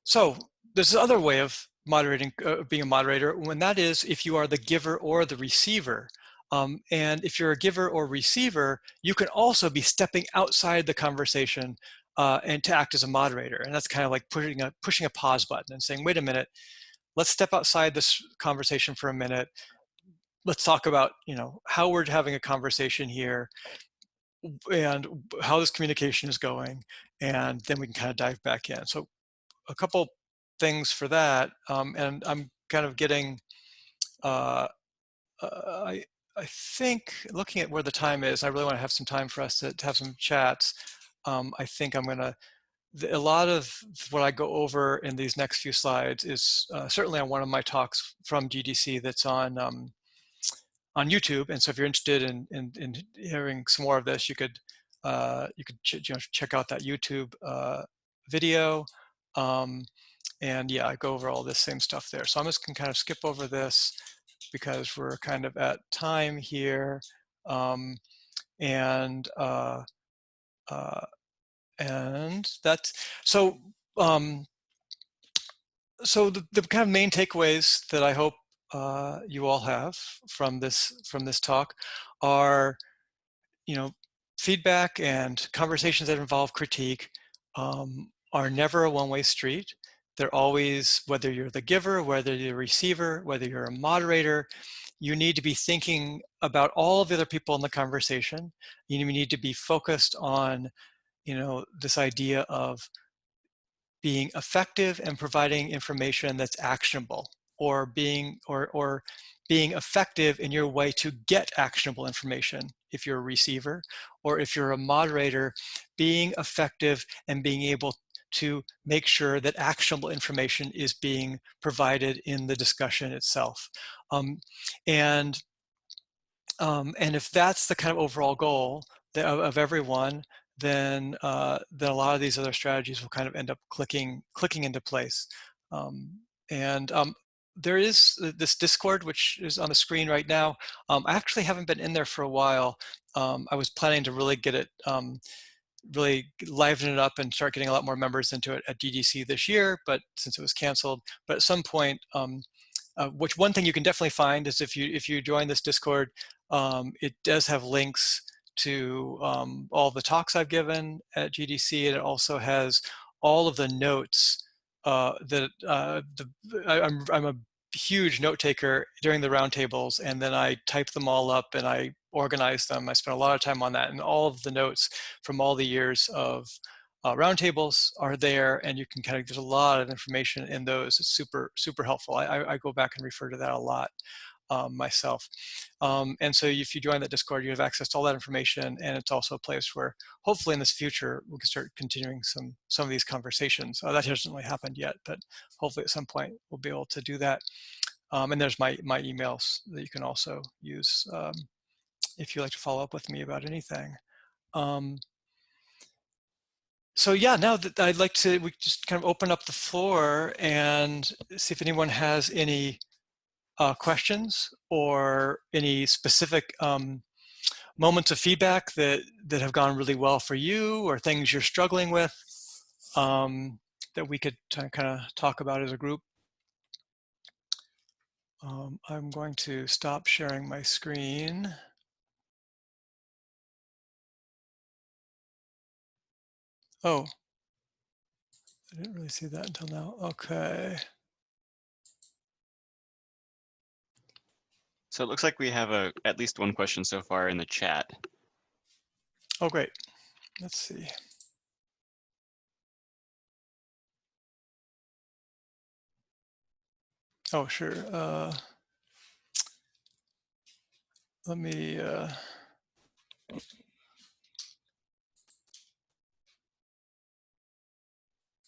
So there's another way of moderating, being a moderator, when that is if you are the giver or the receiver. And if you're a giver or receiver, you can also be stepping outside the conversation and to act as a moderator. And that's kind of like pushing a pause button and saying, wait a minute, let's step outside this conversation for a minute. Let's talk about, how we're having a conversation here and how this communication is going. And then we can kind of dive back in. So a couple things for that. And I'm kind of getting, I think, looking at where the time is, I really want to have some time for us to have some chats. I think I'm going to, a lot of what I go over in these next few slides is certainly on one of my talks from GDC that's on YouTube. And so if you're interested in hearing some more of this, you could check out that YouTube video. And yeah, I go over all this same stuff there. So I'm just going to kind of skip over this because we're kind of at time here. And that's, so, so the kind of main takeaways that I hope you all have from this talk are, feedback and conversations that involve critique are never a one-way street. They're always, whether you're the giver, whether you're the receiver, whether you're a moderator, you need to be thinking about all of the other people in the conversation. You need to be focused on, this idea of being effective and providing information that's actionable, or being effective in your way to get actionable information if you're a receiver, or if you're a moderator, being effective and being able to make sure that actionable information is being provided in the discussion itself. And if that's the kind of overall goal of everyone, then a lot of these other strategies will kind of end up clicking into place. there is this Discord, which is on the screen right now. I actually haven't been in there for a while. I was planning to really get it, really liven it up and start getting a lot more members into it at GDC this year, but since it was canceled. But at some point, which one thing you can definitely find is if you join this Discord, it does have links to all the talks I've given at GDC, and it also has all of the notes I'm a huge note taker during the roundtables, and then I type them all up and I organize them. I spent a lot of time on that, and all of the notes from all the years of roundtables are there, and you can kind of, there's a lot of information in those. It's super helpful. I go back and refer to that a lot myself. And so if you join that Discord, you have access to all that information, and it's also a place where hopefully in this future we can start continuing some of these conversations. That hasn't really happened yet, but hopefully at some point we'll be able to do that. And there's my emails that you can also use if you'd like to follow up with me about anything. So yeah, now that I'd like to, we just kind of open up the floor and see if anyone has any questions or any specific moments of feedback that have gone really well for you, or things you're struggling with that we could kind of talk about as a group. I'm going to stop sharing my screen. Oh, I didn't really see that until now. Okay. So it looks like we have at least one question so far in the chat. Oh, great. Let's see. Oh, sure. Let me,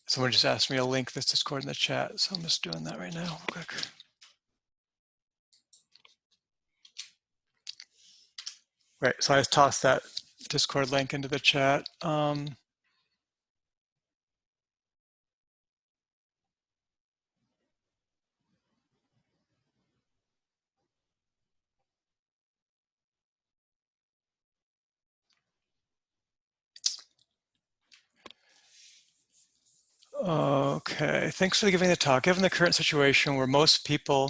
someone just asked me to link this Discord in the chat, so I'm just doing that right now, real quick. Right, so I tossed that Discord link into the chat. Okay, thanks for giving the talk. Given the current situation where most people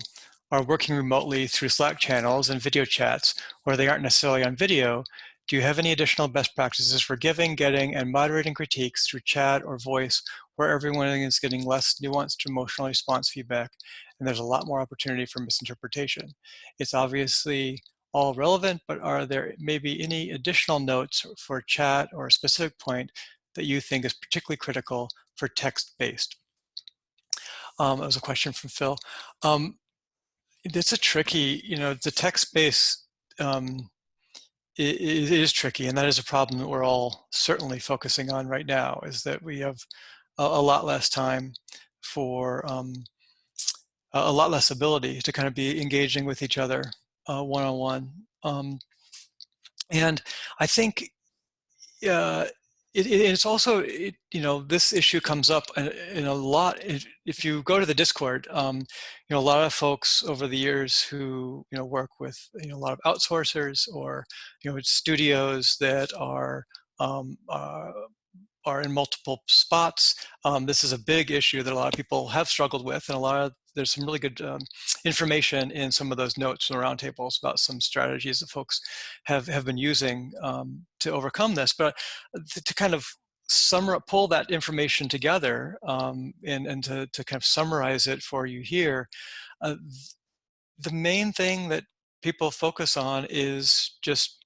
are working remotely through Slack channels and video chats where they aren't necessarily on video, do you have any additional best practices for giving, getting, and moderating critiques through chat or voice where everyone is getting less nuanced emotional response feedback and there's a lot more opportunity for misinterpretation? It's obviously all relevant, but are there maybe any additional notes for chat or a specific point that you think is particularly critical for text-based? That was a question from Phil. It's a tricky, the text-based, it is tricky, and that is a problem that we're all certainly focusing on right now, is that we have a lot less time for, a lot less ability to kind of be engaging with each other one-on-one. And I think it's also, this issue comes up in a lot. If you go to the Discord, a lot of folks over the years who, work with, a lot of outsourcers or, studios that are in multiple spots. This is a big issue that a lot of people have struggled with, and there's some really good information in some of those notes from the roundtables about some strategies that folks have been using to overcome this. But to kind of pull that information together and to kind of summarize it for you here, the main thing that people focus on is just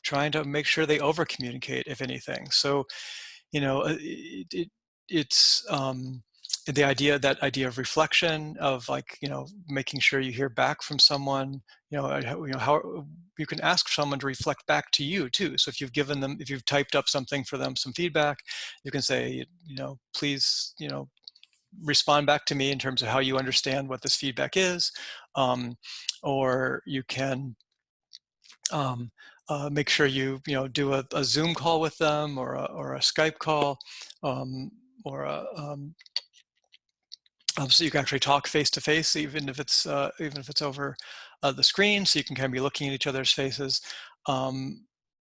trying to make sure they over communicate, if anything. So it's the idea of reflection, of like, making sure you hear back from someone, how you can ask someone to reflect back to you too. So if you've typed up something for them, some feedback, you can say, please, respond back to me in terms of how you understand what this feedback is. Or you can make sure you do a Zoom call with them, or a Skype call, or so you can actually talk face to face, even if it's over the screen, so you can kind of be looking at each other's faces. Um,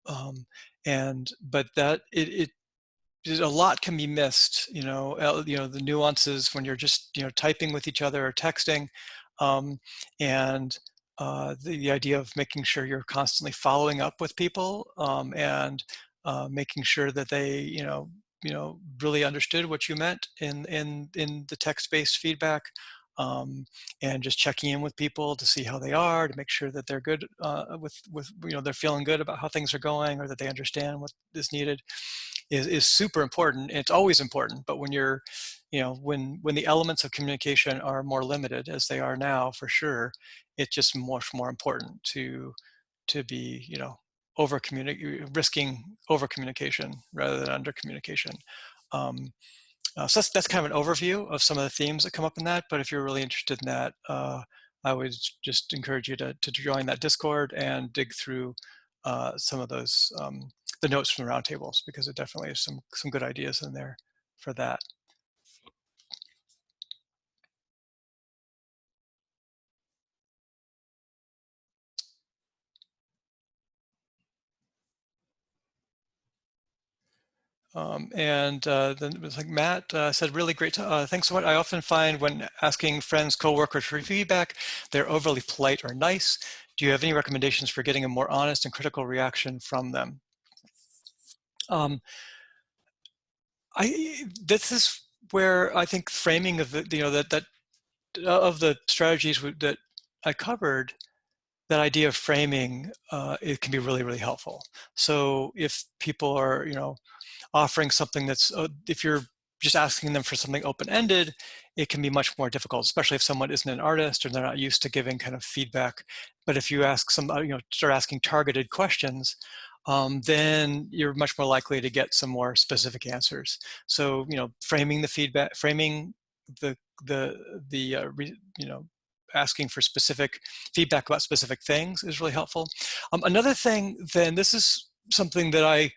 um, and but that a lot can be missed, the nuances when you're just, typing with each other or texting, um, and the idea of making sure you're constantly following up with people, and making sure that they, really understood what you meant in the text-based feedback, um, and just checking in with people to see how they are, to make sure that they're good, with they're feeling good about how things are going, or that they understand what is needed, is super important. It's always important, but when you're, when the elements of communication are more limited, as they are now, for sure, it's just much more important to be, risking over communication rather than under communication. Um, so that's kind of an overview of some of the themes that come up in that. But if you're really interested in that, I would just encourage you to join that Discord and dig through some of those, the notes from the roundtables, because it definitely is some good ideas in there for that. And then it was like Matt said, really great. Thanks so much. I often find when asking friends, coworkers for feedback, they're overly polite or nice. Do you have any recommendations for getting a more honest and critical reaction from them? Um, this is where I think framing of the, that of the strategies that I covered, that idea of framing, it can be really, really helpful. So if people are, offering something that's, if you're just asking them for something open-ended, it can be much more difficult, especially if someone isn't an artist or they're not used to giving kind of feedback. But if you ask some, start asking targeted questions, then you're much more likely to get some more specific answers. So, framing the feedback, framing the asking for specific feedback about specific things is really helpful. Another thing, then, this is something that I,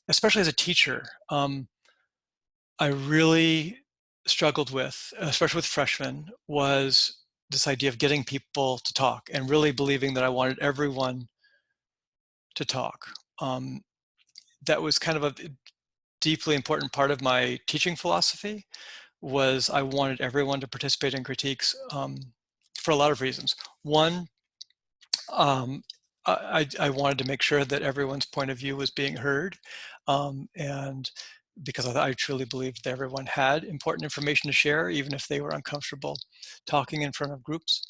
especially as a teacher, I really struggled with, especially with freshmen, was this idea of getting people to talk and really believing that I wanted everyone to talk. Um, that was kind of a deeply important part of my teaching philosophy, was I wanted everyone to participate in critiques, for a lot of reasons. One, um, I wanted to make sure that everyone's point of view was being heard, and because I truly believed that everyone had important information to share, even if they were uncomfortable talking in front of groups.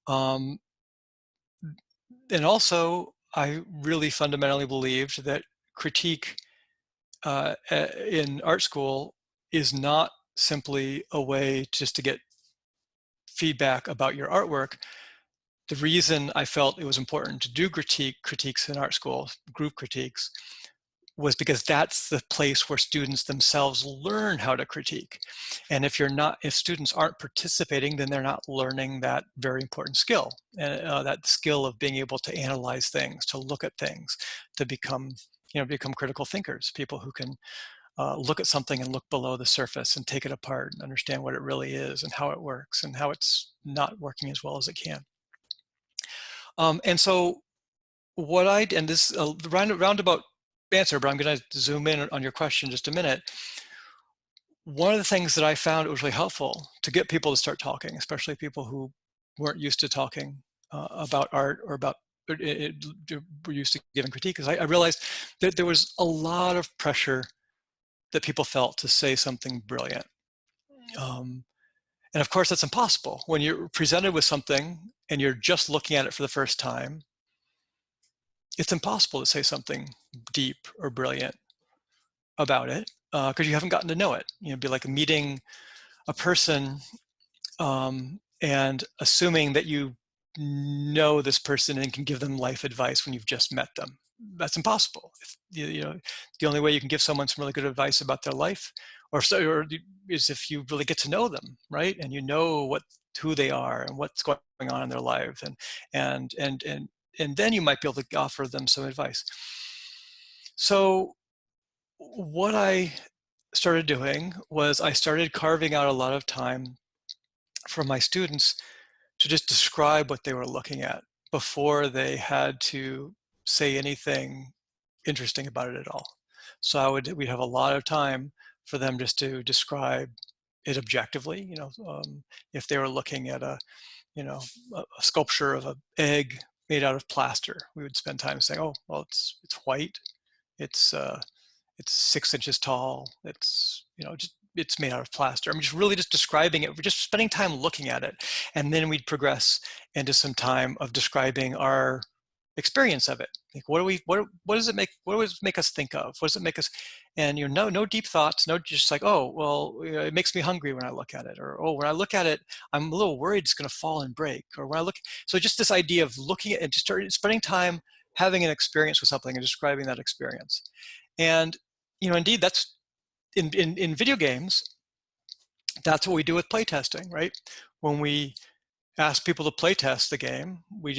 Um, and also, I really fundamentally believed that critique, in art school, is not simply a way just to get feedback about your artwork. The reason I felt it was important to do critiques in art school, group critiques, was because that's the place where students themselves learn how to critique. And if students aren't participating, then they're not learning that very important skill, and that skill of being able to analyze things, to look at things, to become critical thinkers, people who can look at something and look below the surface and take it apart and understand what it really is and how it works and how it's not working as well as it can. And so and this the roundabout answer, but I'm going to zoom in on your question just a minute. One of the things that I found it was really helpful to get people to start talking, especially people who weren't used to talking about art, or about were used to giving critique, because I realized that there was a lot of pressure that people felt to say something brilliant. And of course, that's impossible. When you're presented with something and you're just looking at it for the first time, it's impossible to say something deep or brilliant about it, because you haven't gotten to know it. It'd be like meeting a person, and assuming that you know this person and can give them life advice when you've just met them. That's impossible. The only way you can give someone some really good advice about their life, is if you really get to know them, right? And you know who they are and what's going on in their lives, and then you might be able to offer them some advice. So what I started doing was I started carving out a lot of time for my students to just describe what they were looking at before they had to say anything interesting about it at all. So we'd have a lot of time for them just to describe it objectively. If they were looking at you know, a sculpture of an egg made out of plaster, we would spend time saying, "Oh, well, it's white. It's it's 6 inches tall. It's just it's made out of plaster." I'm just really just describing it. We're just spending time looking at it, and then we'd progress into some time of describing our experience of it. Like, what does it make us think of? What does it make us? And no deep thoughts, no, just like, oh, well, it makes me hungry when I look at it, or, oh, when I look at it, I'm a little worried it's going to fall and break, or when I look. So just this idea of looking at and just spending time having an experience with something and describing that experience. And indeed, that's in video games. That's what we do with playtesting, right? When we ask people to playtest the game, we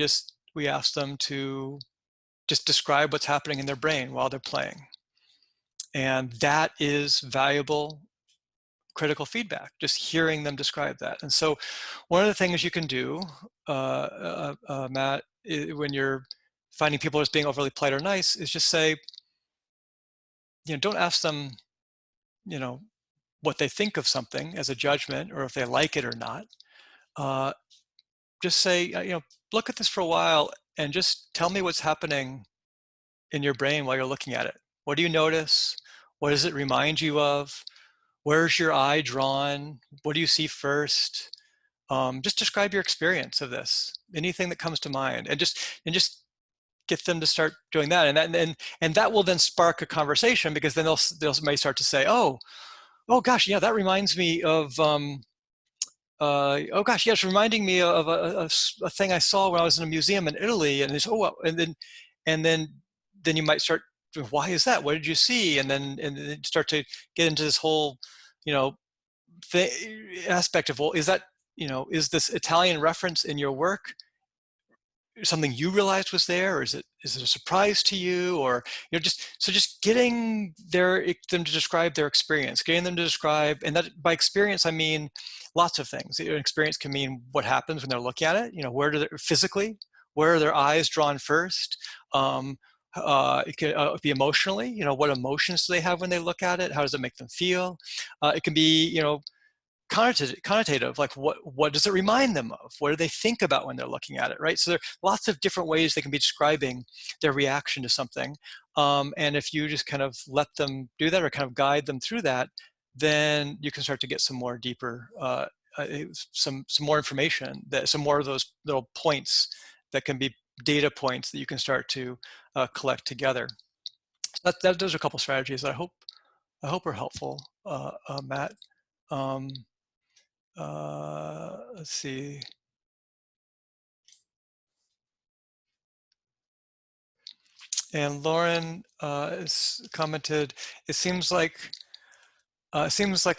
ask them to just describe what's happening in their brain while they're playing. And that is valuable critical feedback, just hearing them describe that. And so one of the things you can do, Matt, when you're finding people as being overly polite or nice, is just say, don't ask them, what they think of something as a judgment, or if they like it or not. Just say, look at this for a while and just tell me what's happening in your brain while you're looking at it. What do you notice? What does it remind you of? Where's your eye drawn? What do you see first? Just describe your experience of this. Anything that comes to mind, and just get them to start doing that, and that will then spark a conversation, because then they'll may start to say, oh gosh, yeah, that reminds me of oh gosh, yeah, it's reminding me of a thing I saw when I was in a museum in Italy, and it's, oh well, and then you might start, why is that? What did you see? And then start to get into this whole, aspect of, well, is that, is this Italian reference in your work something you realized was there, or is it a surprise to you? Or just getting them to describe their experience, getting them to describe, and that by experience I mean lots of things. Experience can mean what happens when they're looking at it. Physically, where are their eyes drawn first? It could be emotionally. What emotions do they have when they look at it? How does it make them feel? It can be connotative, like what does it remind them of? What do they think about when they're looking at it, right? So there are lots of different ways they can be describing their reaction to something, and if you just kind of let them do that, or kind of guide them through that, then you can start to get some more deeper, some more information, some more of those little points that can be data points that you can start to collect together. So those are a couple strategies that I hope are helpful, Matt. Let's see. And Lauren has commented, it seems like a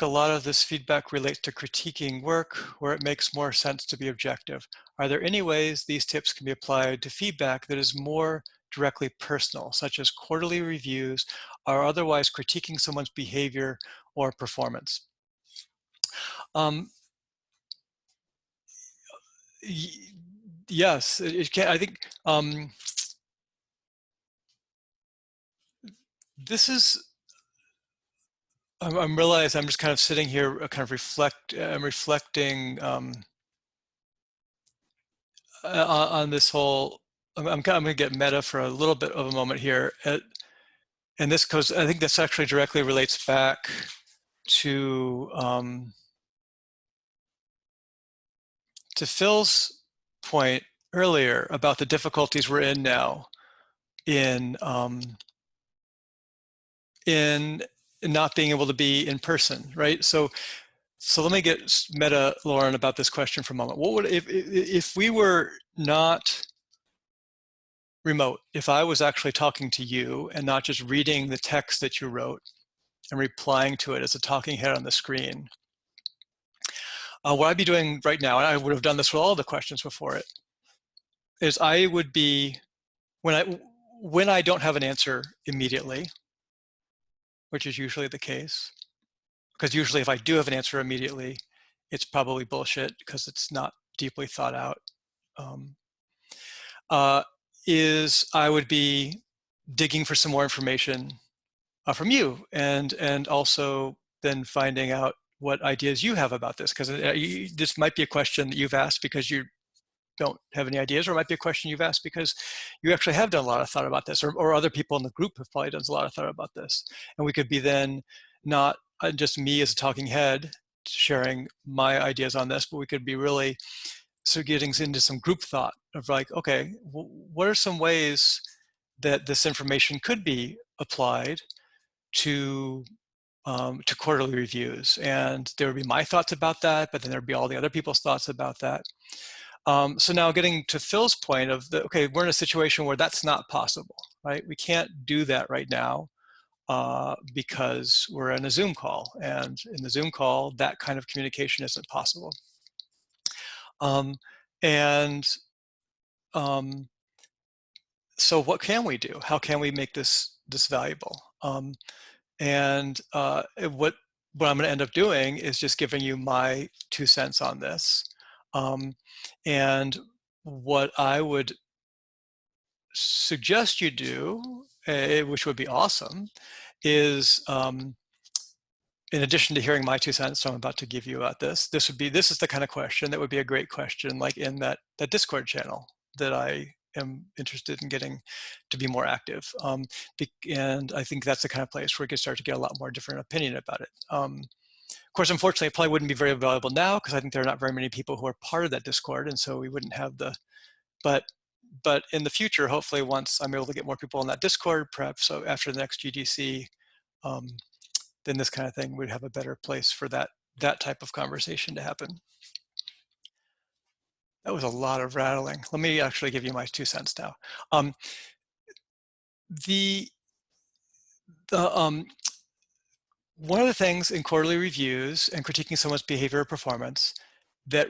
lot of this feedback relates to critiquing work where it makes more sense to be objective. Are there any ways these tips can be applied to feedback that is more directly personal, such as quarterly reviews, or otherwise critiquing someone's behavior or performance? Yes, it can. I think this is. I'm realizing I'm just kind of sitting here, kind of reflecting on this whole. I'm going to get meta for a little bit of a moment here, and this goes. I think this actually directly relates back to Phil's point earlier about the difficulties we're in now in not being able to be in person, right? So let me get meta, Lauren, about this question for a moment. What would, if we were not remote, if I was actually talking to you and not just reading the text that you wrote and replying to it as a talking head on the screen, what I'd be doing right now, and I would have done this with all the questions before it, is I would be, when I don't have an answer immediately, which is usually the case, because usually if I do have an answer immediately, it's probably bullshit because it's not deeply thought out. Um, is I would be digging for some more information from you, and also then finding out what ideas you have about this, because this might be a question that you've asked because you don't have any ideas, or it might be a question you've asked because you actually have done a lot of thought about this, or other people in the group have probably done a lot of thought about this. And we could be then not just me as a talking head sharing my ideas on this, but we could be really sort of getting into some group thought of like, okay, what are some ways that this information could be applied to quarterly reviews? And there would be my thoughts about that, but then there'd be all the other people's thoughts about that. So now getting to Phil's point of okay, we're in a situation where that's not possible, right? We can't do that right now because we're in a Zoom call, and in the Zoom call, that kind of communication isn't possible. And so what can we do? How can we make this valuable? And what I'm going to end up doing is just giving you my 2 cents on this. And what I would suggest you do, which would be awesome, is in addition to hearing my 2 cents, so I'm about to give you about this, this is the kind of question that would be a great question, like in that Discord channel that I am interested in getting to be more active. And I think that's the kind of place where we can start to get a lot more different opinion about it. Of course, unfortunately, it probably wouldn't be very valuable now because I think there are not very many people who are part of that Discord, and so we wouldn't have the, but in the future, hopefully once I'm able to get more people on that Discord, perhaps so after the next GDC, then this kind of thing would have a better place for that type of conversation to happen. That was a lot of rattling. Let me actually give you my 2 cents now. One of the things in quarterly reviews and critiquing someone's behavior or performance that,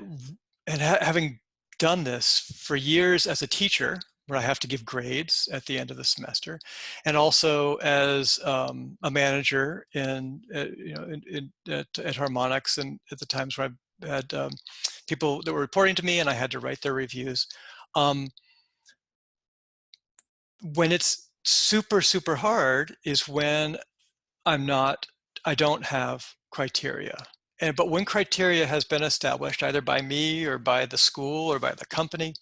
and having done this for years as a teacher, where I have to give grades at the end of the semester, and also as a manager at Harmonics, and at the times where I had people that were reporting to me and I had to write their reviews. When it's super, super hard is when I don't have criteria. But when criteria has been established, either by me or by the school or by the company,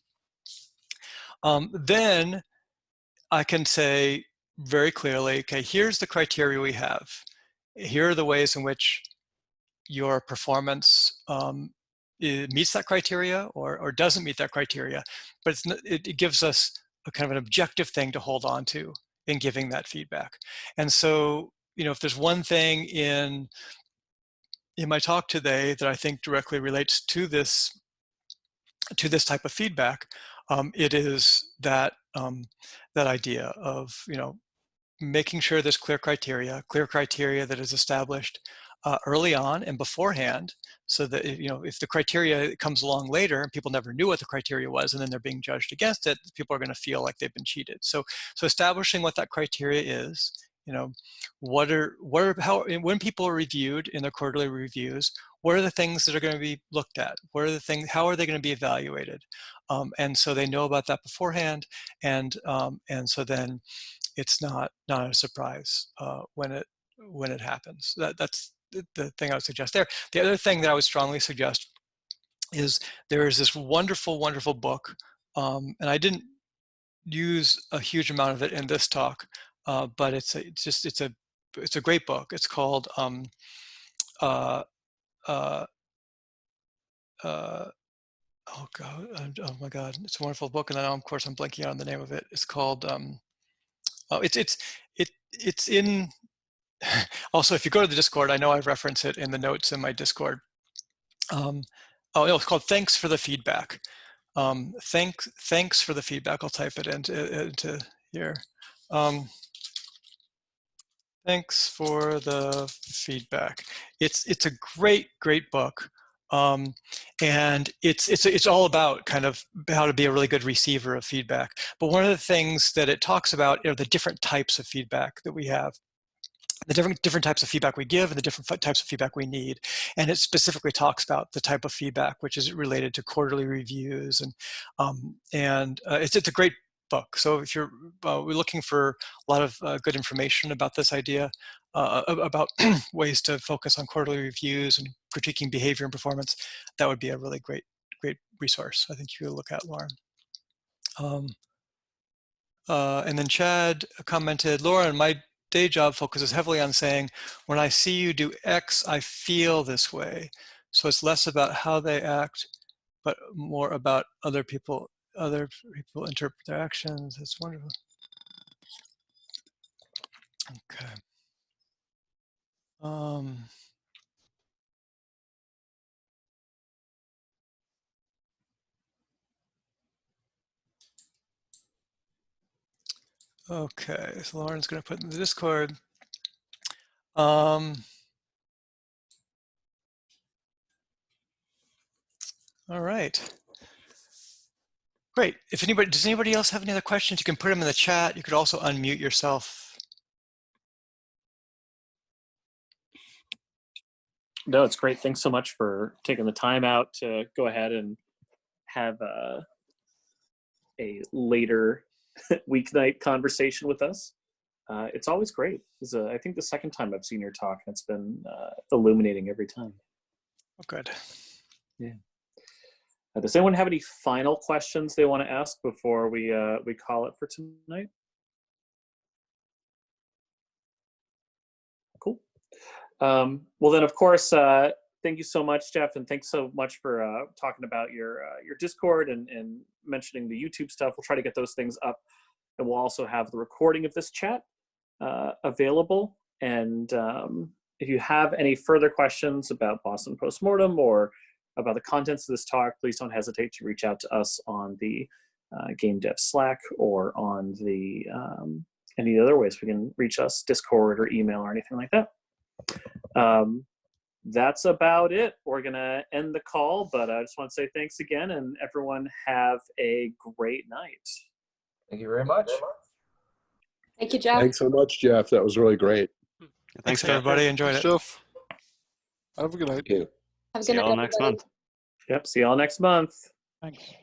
then I can say very clearly, okay, here's the criteria we have. Here are the ways in which your performance meets that criteria or doesn't meet that criteria. But it gives us a kind of an objective thing to hold on to in giving that feedback. And so, if there's one thing in my talk today that I think directly relates to this type of feedback, it is that that idea of making sure there's clear criteria that is established early on and beforehand, so that if the criteria comes along later and people never knew what the criteria was and then they're being judged against it, people are going to feel like they've been cheated. So establishing what that criteria is, when people are reviewed in their quarterly reviews, what are the things that are going to be looked at? What are the things? How are they going to be evaluated? And so they know about that beforehand, and so then it's not a surprise when it happens. That's the thing I would suggest there. The other thing that I would strongly suggest is there is this wonderful, wonderful book, and I didn't use a huge amount of it in this talk, but it's a great book. It's called uh, uh, oh god, oh my god, it's a wonderful book, and now of course I'm blanking on the name of it. It's called oh, it's in. Also, if you go to the Discord, I know I reference it in the notes in my Discord. Oh no, it's called "Thanks for the Feedback." Thanks for the feedback. I'll type it into here. Thanks for the feedback. It's a great book, and it's all about kind of how to be a really good receiver of feedback. But one of the things that it talks about are the different types of feedback that we have. the different types of feedback we give and the different types of feedback we need. And it specifically talks about the type of feedback, which is related to quarterly reviews. And it's a great book. So if we're looking for a lot of good information about this idea, about ways to focus on quarterly reviews and critiquing behavior and performance, that would be a really great resource. I think you could look at, Lauren. And then Chad commented, Lauren, my day job focuses heavily on saying, when I see you do X, I feel this way. So it's less about how they act, but more about other people interpret their actions. It's wonderful. Okay. Okay, so Lauren's going to put in the Discord. All right. Great. Does anybody else have any other questions? You can put them in the chat. You could also unmute yourself. No, it's great. Thanks so much for taking the time out to go ahead and have a later weeknight conversation with us. It's always great. This is, I think, the second time I've seen your talk, and it's been illuminating every time. Oh, good. Yeah. Does anyone have any final questions they want to ask before we call it for tonight? Cool. Well, then, of course, thank you so much, Jeff, and thanks so much for talking about your Discord and mentioning the YouTube stuff. We'll try to get those things up, and we'll also have the recording of this chat available. And if you have any further questions about Boston Postmortem or about the contents of this talk, please don't hesitate to reach out to us on the Game Dev Slack or on the any other ways we can reach us, Discord or email or anything like that. That's about it. We're gonna end the call, but I just want to say thanks again, and everyone have a great night. Thank you very much. Thank you, Jeff. Thanks so much, Jeff. That was really great. Thanks, everybody. Enjoyed it. Jeff. Have a good night. Thank you. Have a See good you night, all next everybody. month. Yep, see y'all next month. Thanks.